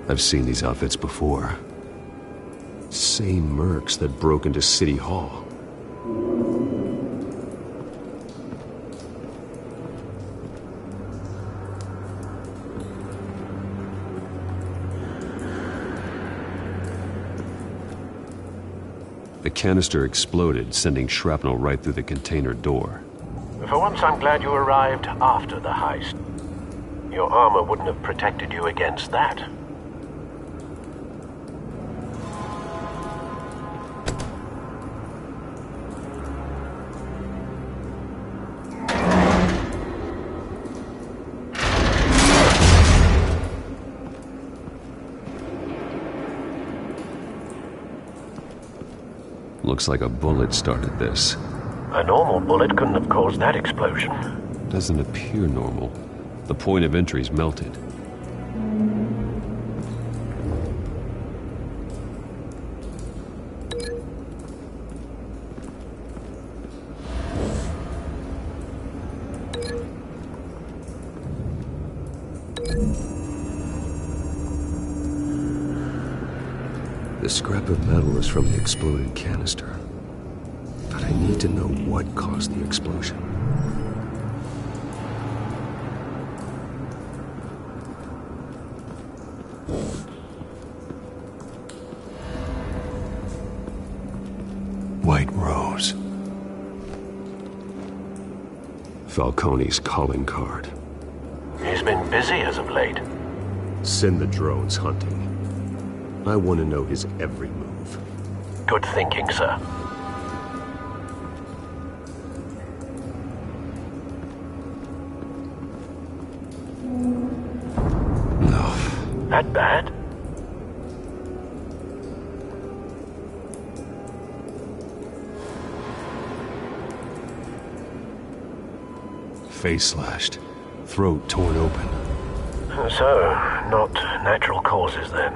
I've seen these outfits before. Same mercs that broke into City Hall. The canister exploded, sending shrapnel right through the container door. For once, I'm glad you arrived after the heist. Your armor wouldn't have protected you against that. Looks like a bullet started this. A normal bullet couldn't have caused that explosion. Doesn't appear normal. The point of entry's melted. The scrap of metal is from the exploded canister. But I need to know what caused the explosion. White Rose. Falcone's calling card. He's been busy as of late. Send the drones hunting. I want to know his every move. Good thinking, sir. No. That bad? Face slashed. Throat torn open. So, not natural causes then.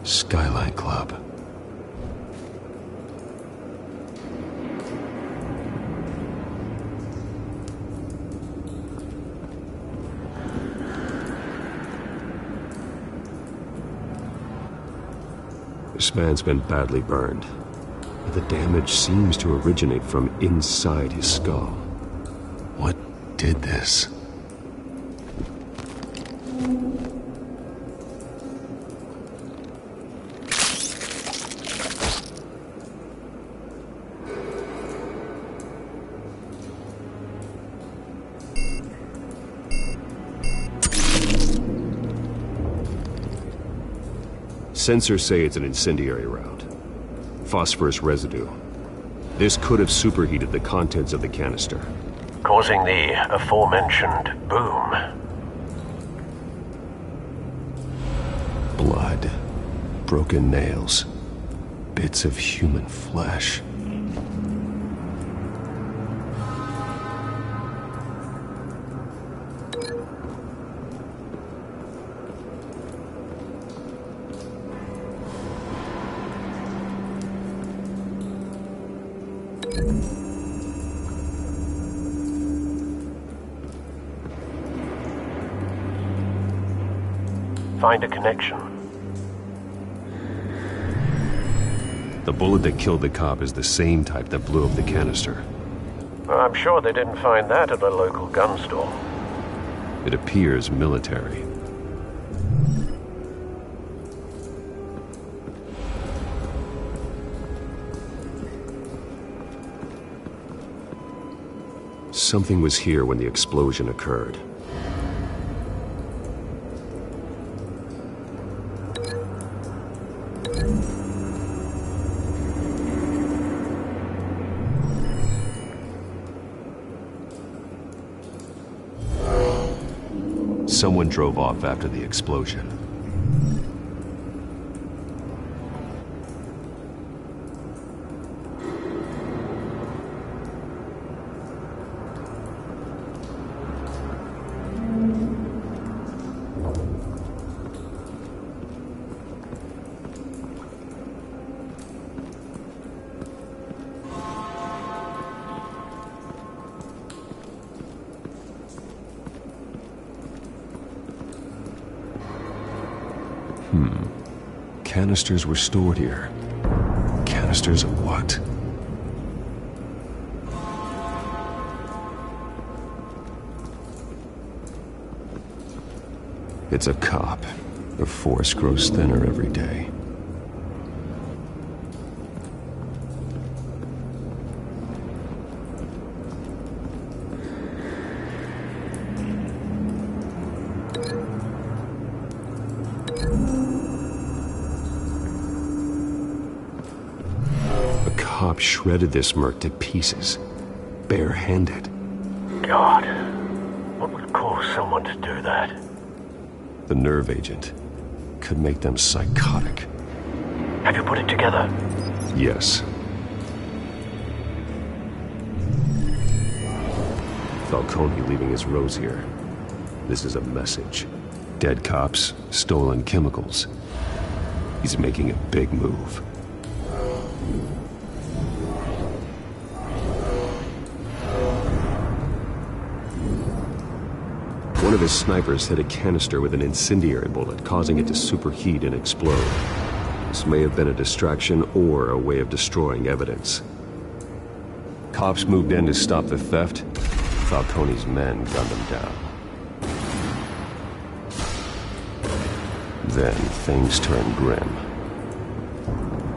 Skyline Club. This man's been badly burned. But the damage seems to originate from inside his skull. What did this? Sensors say it's an incendiary round. Phosphorus residue. This could have superheated the contents of the canister, causing the aforementioned boom. Blood. Broken nails. Bits of human flesh. Find a connection. The bullet that killed the cop is the same type that blew up the canister. I'm sure they didn't find that at a local gun store. It appears military. Something was here when the explosion occurred. Someone drove off after the explosion. Canisters were stored here. Canisters of what? It's a cop. The force grows thinner every day. Shredded this merc to pieces, barehanded. God, what would cause someone to do that? The nerve agent could make them psychotic. Have you put it together? Yes. Falcone leaving his rose here. This is a message. Dead cops, stolen chemicals. He's making a big move. One of his snipers hit a canister with an incendiary bullet, causing it to superheat and explode. This may have been a distraction or a way of destroying evidence. Cops moved in to stop the theft. Falcone's men gunned him down. Then things turned grim.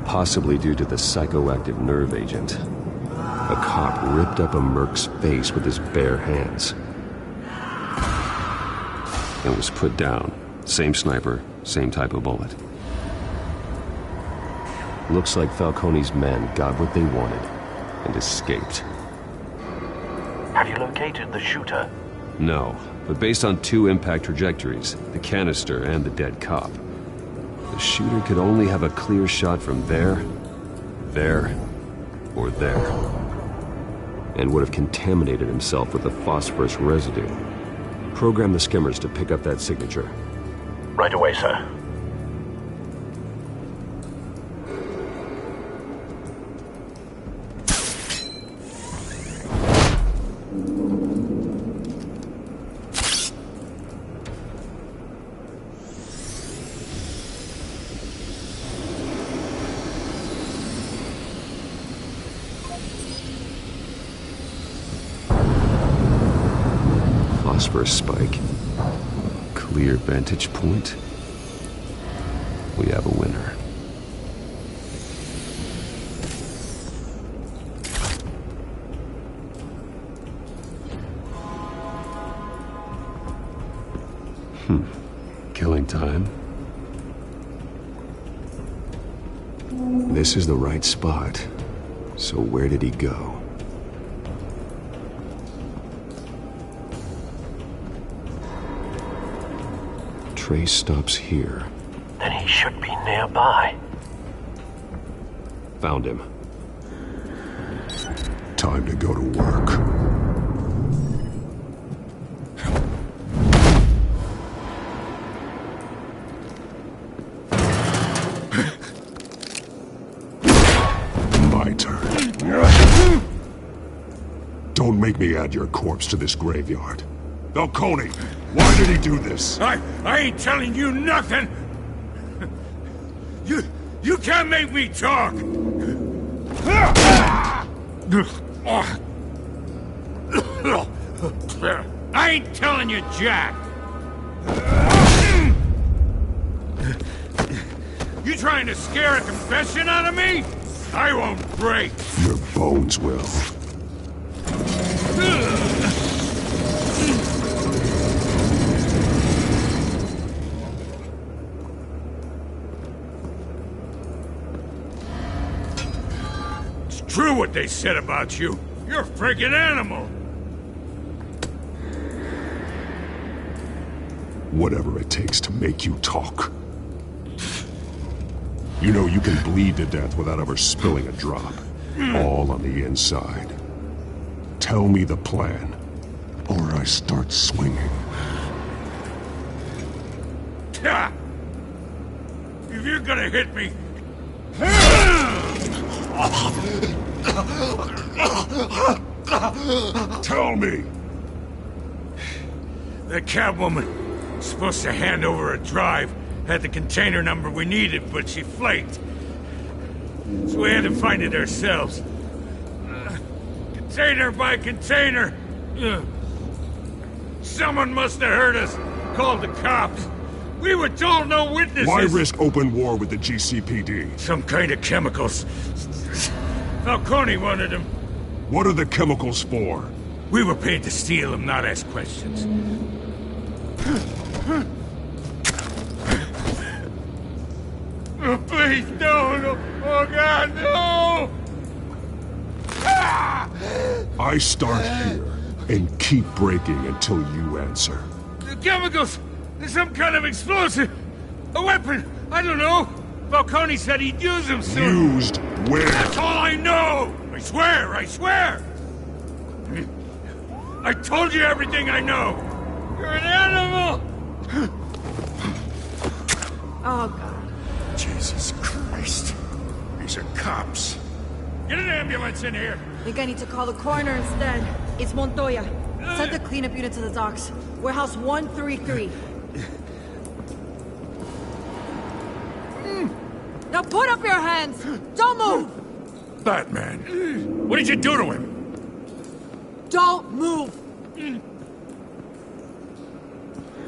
Possibly due to the psychoactive nerve agent. A cop ripped up a merc's face with his bare hands. And was put down. Same sniper, same type of bullet. Looks like Falcone's men got what they wanted and escaped. Have you located the shooter? No, but based on two impact trajectories, the canister and the dead cop, the shooter could only have a clear shot from there, or there. And would have contaminated himself with the phosphorus residue. Program the skimmers to pick up that signature. Right away, sir. Phosphorus spike. Clear vantage point. We have a winner. Killing time. This is the right spot. So where did he go? Trace stops here. Then he should be nearby. Found him. Time to go to work. My turn. Don't make me add your corpse to this graveyard. Falcone, why did he do this? I ain't telling you nothing! You can't make me talk! I ain't telling you jack! You trying to scare a confession out of me? I won't break! Your bones will. True what they said about you. You're a friggin' animal. Whatever it takes to make you talk. You know you can bleed to death without ever spilling a drop. All on the inside. Tell me the plan, or I start swinging. If you're gonna hit me... Tell me! The Catwoman was supposed to hand over a drive, had the container number we needed, but she flaked. So we had to find it ourselves. Container by container. Someone must have heard us, called the cops. We were told no witnesses. Why risk open war with the GCPD? Some kind of chemicals. Falcone wanted them. What are the chemicals for? We were paid to steal them, not ask questions. Oh, please, no. Oh, God, no! I start here and keep breaking until you answer. The chemicals! Some kind of explosive. A weapon. I don't know. Falcone said he'd use them soon. Used where? That's all I know! I swear, I swear! I told you everything I know! You're an animal! Oh, God. Jesus Christ. These are cops. Get an ambulance in here! Think I need to call the coroner instead. It's Montoya. Send the cleanup unit to the docks. Warehouse 133. Now put up your hands! Don't move! Batman. What did you do to him? Don't move!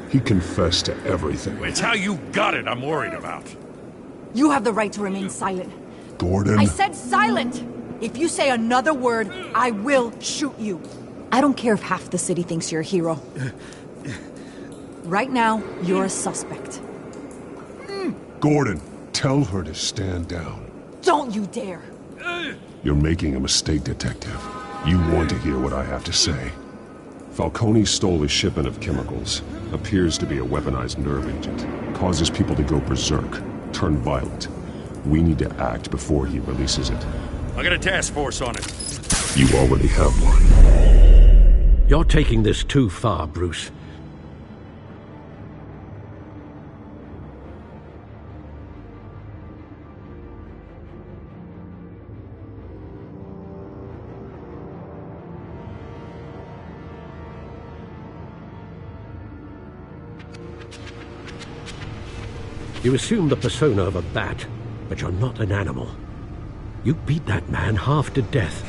He confessed to everything. It's how you got it I'm worried about. You have the right to remain silent. Gordon? I said silent! If you say another word, I will shoot you. I don't care if half the city thinks you're a hero. Right now, you're a suspect. Gordon, tell her to stand down. Don't you dare! You're making a mistake, Detective. You want to hear what I have to say. Falcone stole a shipment of chemicals. Appears to be a weaponized nerve agent. Causes people to go berserk, turn violent. We need to act before he releases it. I got a task force on it. You already have one. You're taking this too far, Bruce. You assume the persona of a bat, but you're not an animal. You beat that man half to death.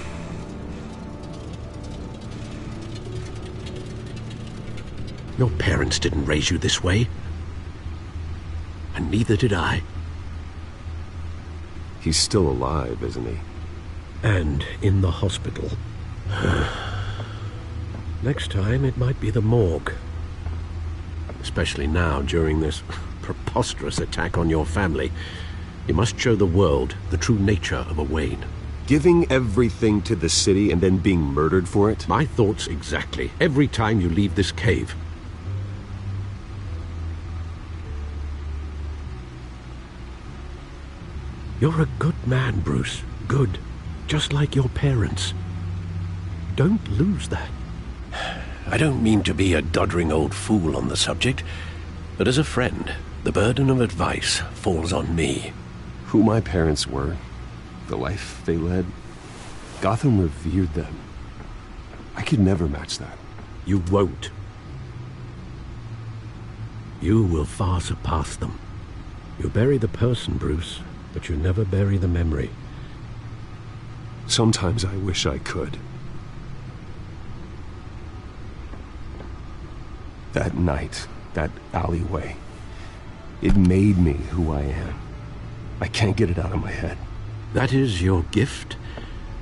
Your parents didn't raise you this way. And neither did I. He's still alive, isn't he? And in the hospital. Next time, it might be the morgue. Especially now, during this preposterous attack on your family. You must show the world the true nature of a Wayne. Giving everything to the city and then being murdered for it? My thoughts exactly. Every time you leave this cave. You're a good man, Bruce. Good. Just like your parents. Don't lose that. I don't mean to be a doddering old fool on the subject, but as a friend, the burden of advice falls on me. Who my parents were, the life they led, Gotham revered them. I could never match that. You won't. You will far surpass them. You bury the person, Bruce, but you never bury the memory. Sometimes I wish I could. That night, that alleyway, it made me who I am. I can't get it out of my head. That is your gift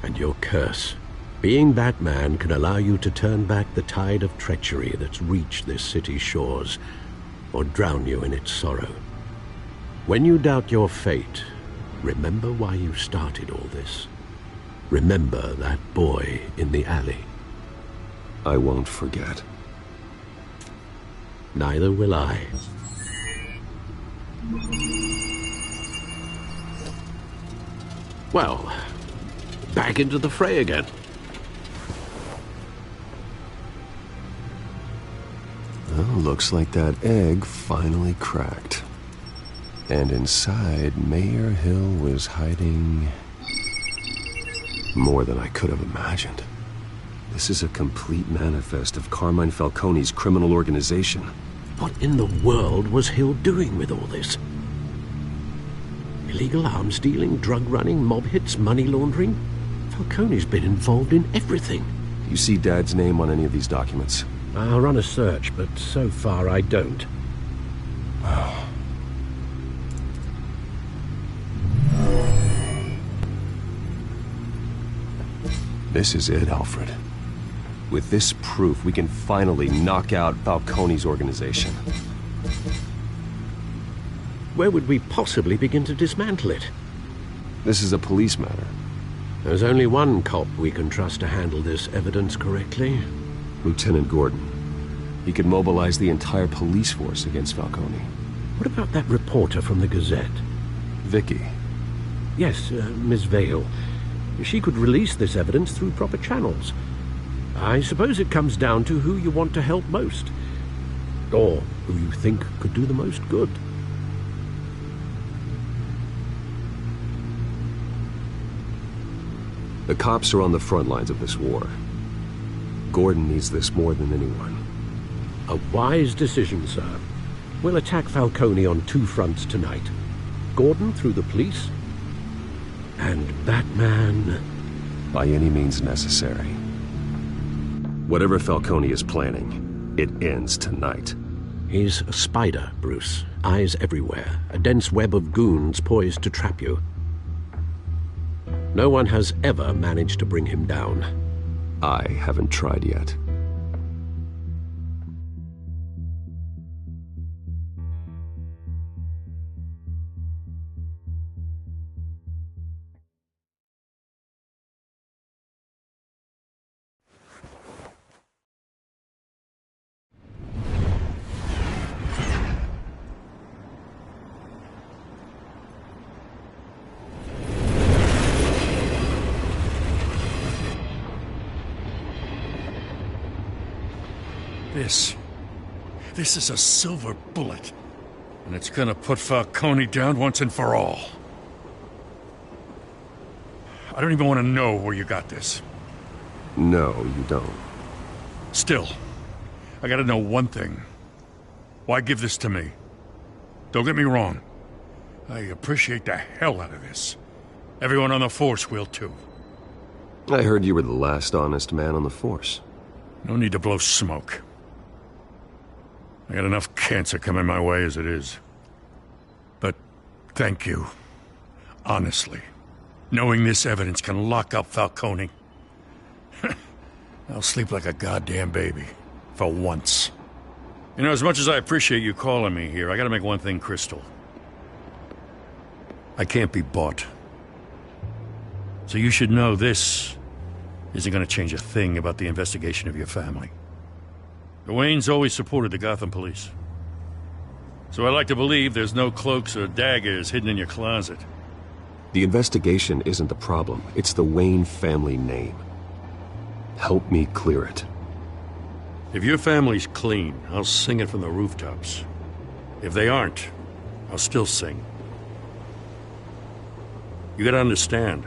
and your curse. Being Batman can allow you to turn back the tide of treachery that's reached this city's shores, or drown you in its sorrow. When you doubt your fate, remember why you started all this. Remember that boy in the alley. I won't forget. Neither will I. Well, back into the fray again. Well, looks like that egg finally cracked. And inside, Mayor Hill was hiding more than I could have imagined. This is a complete manifest of Carmine Falcone's criminal organization. What in the world was Hill doing with all this? Illegal arms dealing, drug running, mob hits, money laundering? Falcone's been involved in everything. You see Dad's name on any of these documents? I'll run a search, but so far I don't. This is it, Alfred. With this proof, we can finally knock out Falcone's organization. Where would we possibly begin to dismantle it? This is a police matter. There's only one cop we can trust to handle this evidence correctly. Lieutenant Gordon. He could mobilize the entire police force against Falcone. What about that reporter from the Gazette? Vicky. Yes, Miss Vale. She could release this evidence through proper channels. I suppose it comes down to who you want to help most. Or who you think could do the most good. The cops are on the front lines of this war. Gordon needs this more than anyone. A wise decision, sir. We'll attack Falcone on 2 fronts tonight. Gordon through the police, and Batman... by any means necessary. Whatever Falcone is planning, it ends tonight. He's a spider, Bruce. Eyes everywhere. A dense web of goons poised to trap you. No one has ever managed to bring him down. I haven't tried yet. This is a silver bullet. And it's gonna put Falcone down once and for all. I don't even want to know where you got this. No, you don't. Still, I gotta know one thing. Why give this to me? Don't get me wrong. I appreciate the hell out of this. Everyone on the Force will too. I heard you were the last honest man on the Force. No need to blow smoke. I got enough cancer coming my way as it is. But thank you. Honestly. Knowing this evidence can lock up Falcone. I'll sleep like a goddamn baby. For once. You know, as much as I appreciate you calling me here, I gotta make one thing crystal. I can't be bought. So you should know this isn't gonna change a thing about the investigation of your family. The Waynes always supported the Gotham police. So I like to believe there's no cloaks or daggers hidden in your closet. The investigation isn't the problem. It's the Wayne family name. Help me clear it. If your family's clean, I'll sing it from the rooftops. If they aren't, I'll still sing. You gotta understand,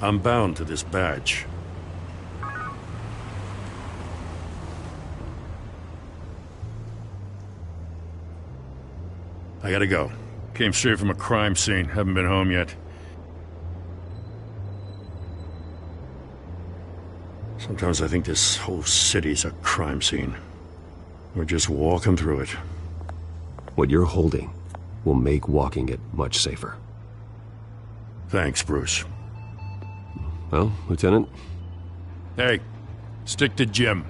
I'm bound to this badge. I gotta go. Came straight from a crime scene. Haven't been home yet. Sometimes I think this whole city's a crime scene. We're just walking through it. What you're holding will make walking it much safer. Thanks, Bruce. Well, Lieutenant? Hey, stick to Jim.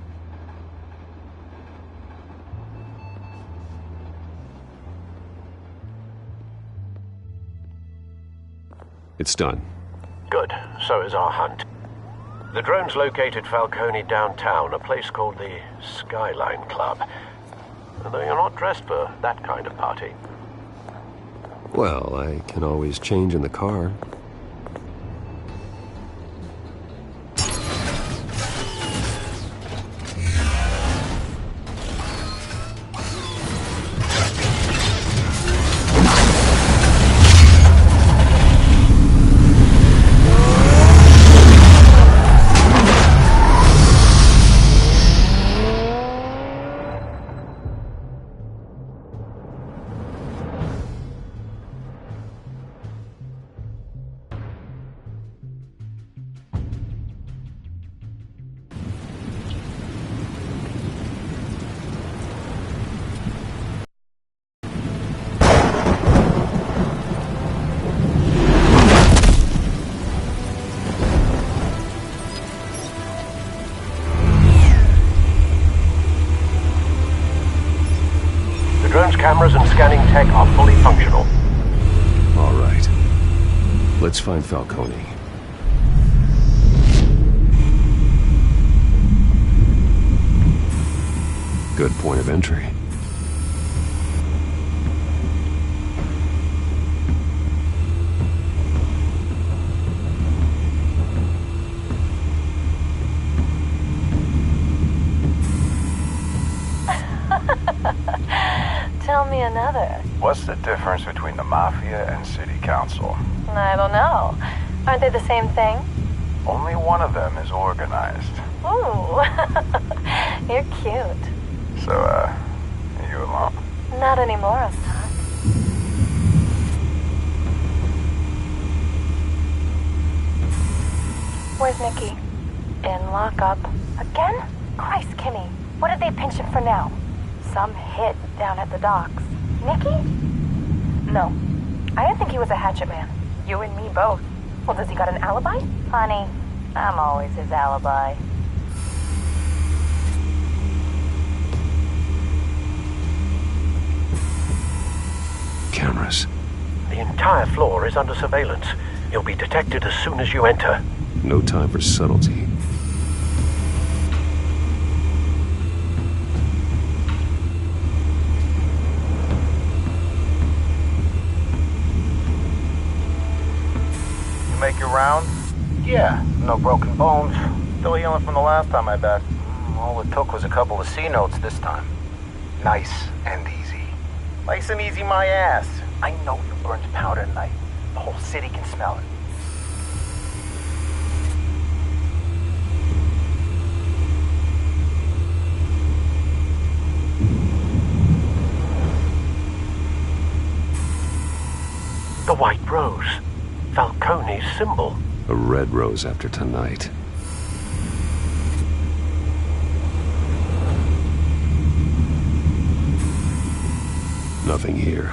It's done. Good. So is our hunt. The drones located Falcone downtown, a place called the Skyline Club. Though you're not dressed for that kind of party. Well, I can always change in the car. Cameras and scanning tech are fully functional. All right. Let's find Falcone. Good point of entry. Tell me another. What's the difference between the Mafia and City Council? I don't know. Aren't they the same thing? Only one of them is organized. Ooh. You're cute. So, are you alone? Not anymore, I'm not. Where's Nicky? In lockup. Again? Christ, Kimmy. What did they pinch him for now? Some hit down at the docks. Nicky? No. I didn't think he was a hatchet man. You and me both. Well, does he got an alibi? Honey, I'm always his alibi. Cameras. The entire floor is under surveillance. You'll be detected as soon as you enter. No time for subtlety. You make your round? Yeah, no broken bones. Still healing from the last time, I bet. All it took was a couple of C notes this time. Nice and easy. Nice and easy my ass. I know you burned powder tonight. The whole city can smell it. The white rose. Falcone's symbol. A red rose after tonight. Nothing here.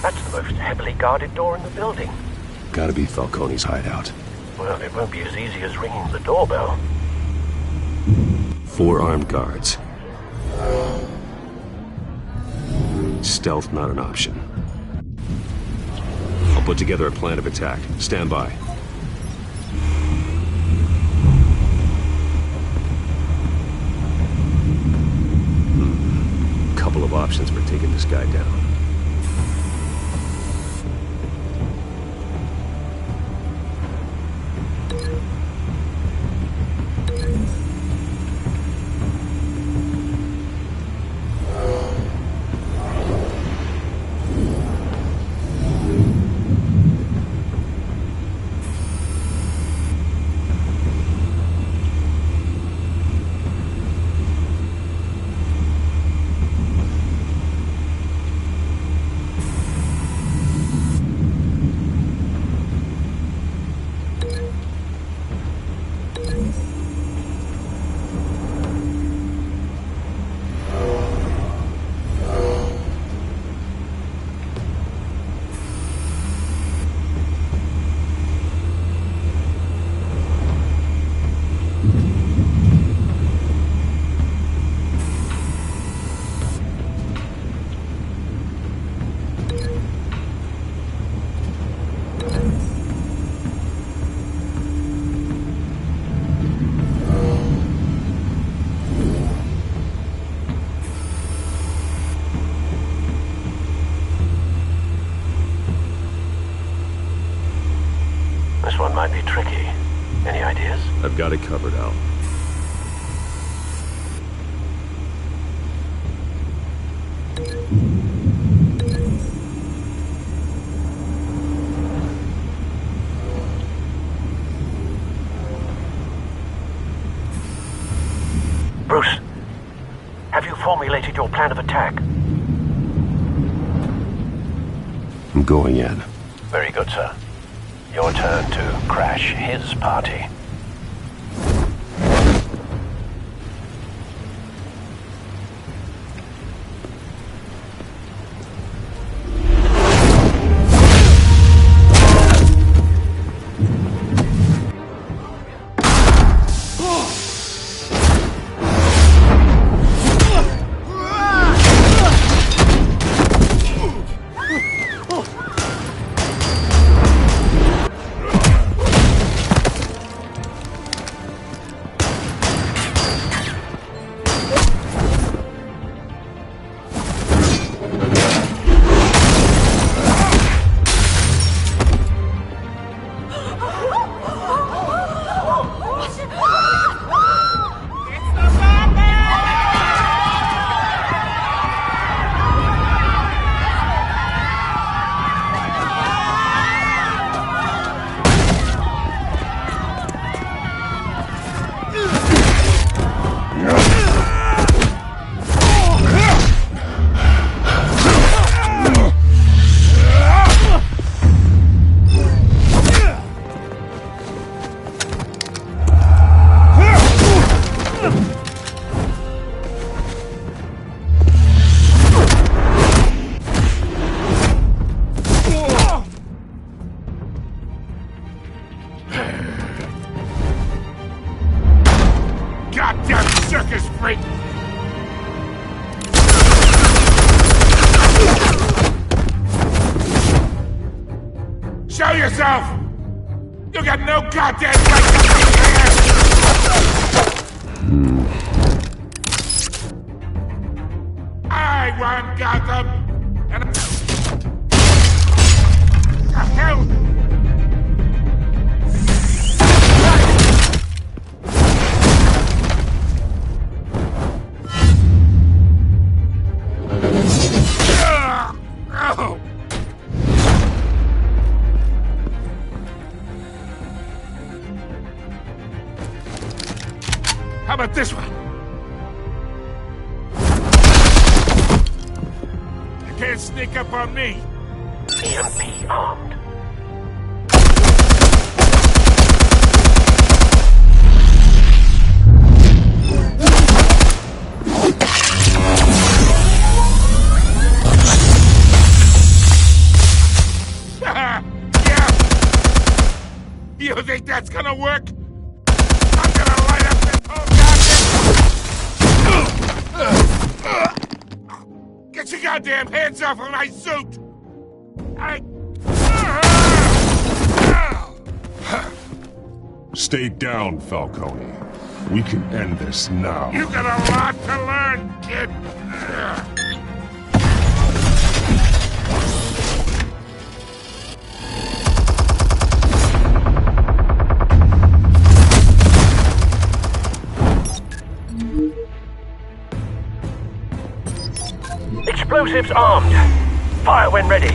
That's the most heavily guarded door in the building. Gotta be Falcone's hideout. Well, it won't be as easy as ringing the doorbell. 4 armed guards. Stealth not an option. I'll put together a plan of attack. Stand by. Couple of options for taking this guy down. This one might be tricky. Any ideas? I've got it covered, Al. Bruce, have you formulated your plan of attack? I'm going in. Very good, sir. Your turn to crash his party. circus freak! Show yourself! You got no goddamn right to be here! I run Gotham! And... The hell? Oh! How about this one? You can't sneak up on me. EMP armed. Yeah. You think that's gonna work? I'm gonna light up this whole goddamn... Get your goddamn hands off of my suit! Stay down, Falcone. We can end this now. You got a lot to learn, kid! Explosives armed. Fire when ready.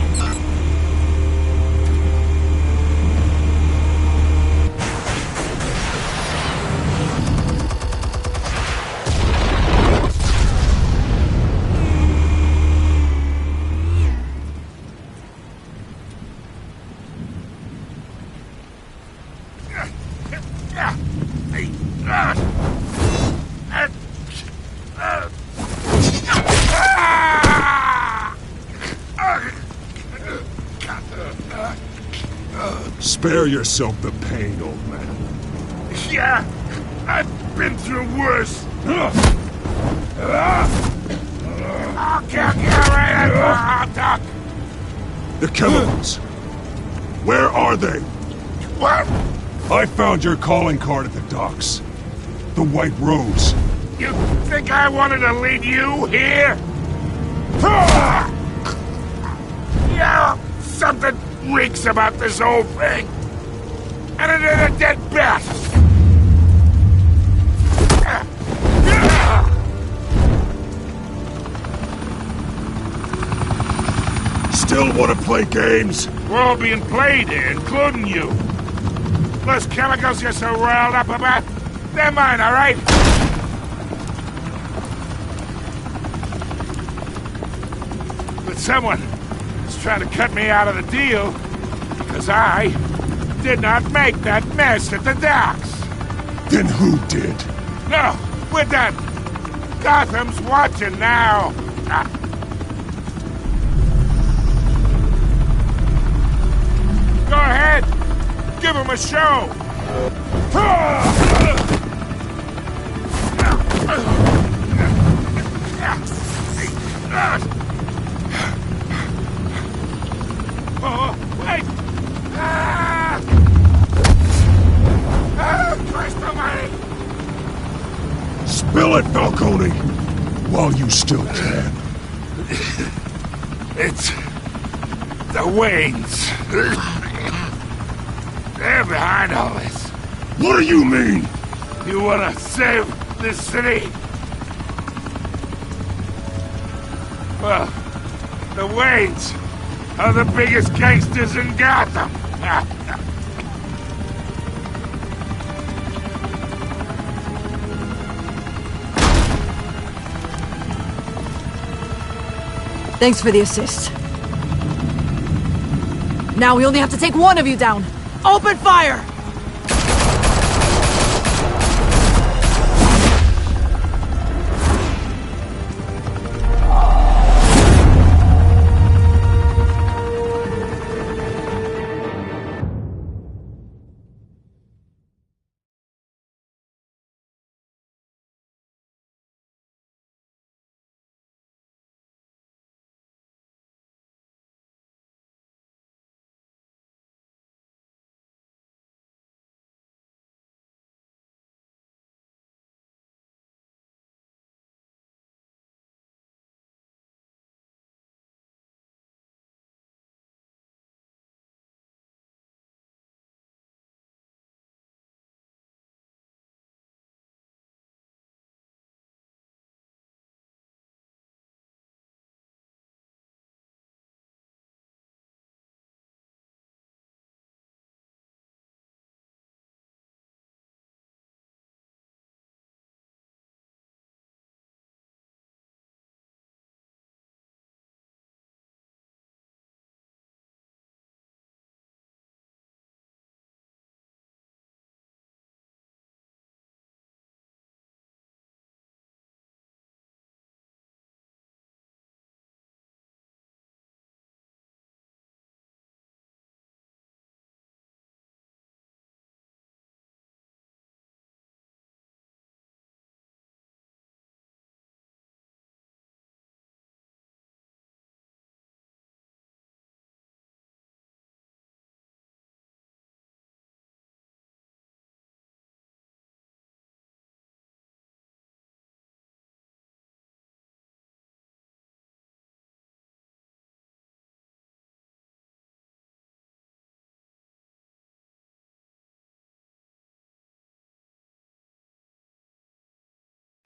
Spare yourself the pain, old man. Yeah, I've been through worse. I'll kill you right at Doc. The chemicals. Where are they? What? I found your calling card at the docks. The White Rose. You think I wanted to lead you here? Yeah, something reeks about this whole thing. And it is a dead bat. Still want to play games? We're all being played here, including you. Those chemicals you're so riled up about, they're mine, all right? But someone is trying to cut me out of the deal because I did not make that mess at the docks. Then who did? No, we're done. Gotham's watching now. Go ahead. Give him a show. Oh, wait! Christ almighty! Spill it, Falcone! While you still can. It's... the Waynes. They're behind all this. What do you mean? You wanna save this city? Well, the Waynes are the biggest gangsters in Gotham. Thanks for the assist. Now we only have to take one of you down. Open fire!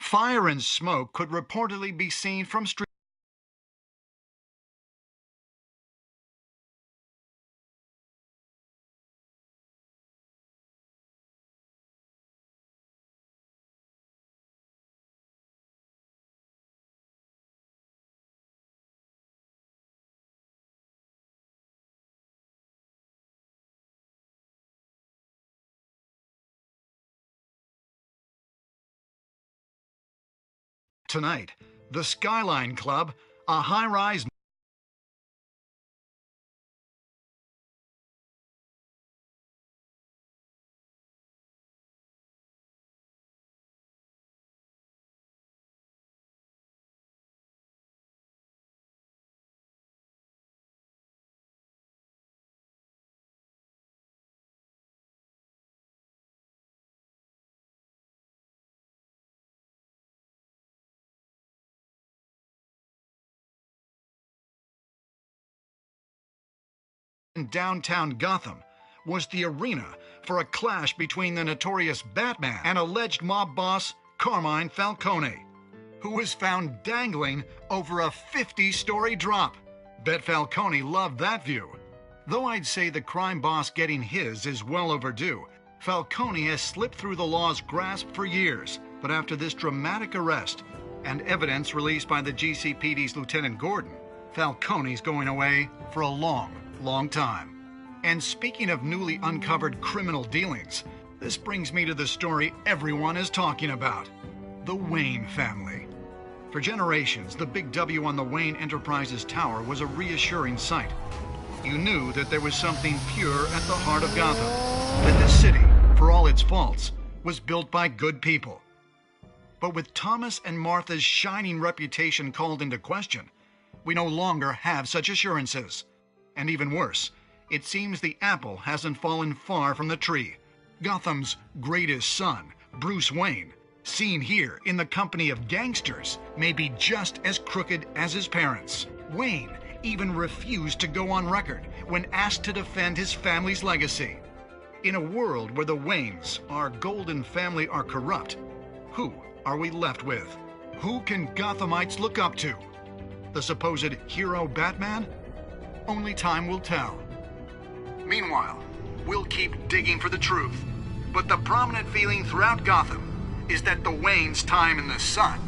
Fire and smoke could reportedly be seen from street. Tonight, the Skyline Club, a high-rise in downtown Gotham was the arena for a clash between the notorious Batman and alleged mob boss Carmine Falcone, who was found dangling over a 50-story drop. Bet Falcone loved that view. Though I'd say the crime boss getting his is well overdue, Falcone has slipped through the law's grasp for years. But after this dramatic arrest and evidence released by the GCPD's Lieutenant Gordon, Falcone's going away for a long time. And speaking of newly uncovered criminal dealings, this brings me to the story everyone is talking about: the Wayne family. For generations, the big W on the Wayne Enterprises Tower was a reassuring sight. You knew that there was something pure at the heart of Gotham, that this city, for all its faults, was built by good people. But with Thomas and Martha's shining reputation called into question, we no longer have such assurances. And even worse, it seems the apple hasn't fallen far from the tree. Gotham's greatest son, Bruce Wayne, seen here in the company of gangsters, may be just as crooked as his parents. Wayne even refused to go on record when asked to defend his family's legacy. In a world where the Waynes, our golden family, are corrupt, who are we left with? Who can Gothamites look up to? The supposed hero Batman? Only time will tell. Meanwhile, we'll keep digging for the truth. But the prominent feeling throughout Gotham is that the Waynes' time in the sun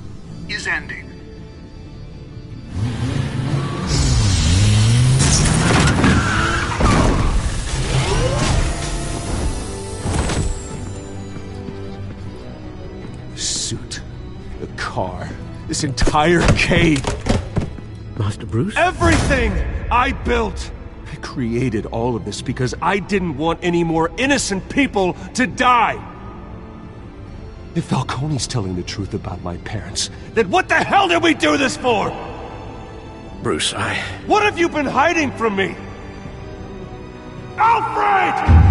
is ending. The suit, the car, this entire cave. Master Bruce? Everything I built! I created all of this because I didn't want any more innocent people to die! If Falcone's telling the truth about my parents, then what the hell did we do this for? Bruce, What have you been hiding from me? Alfred!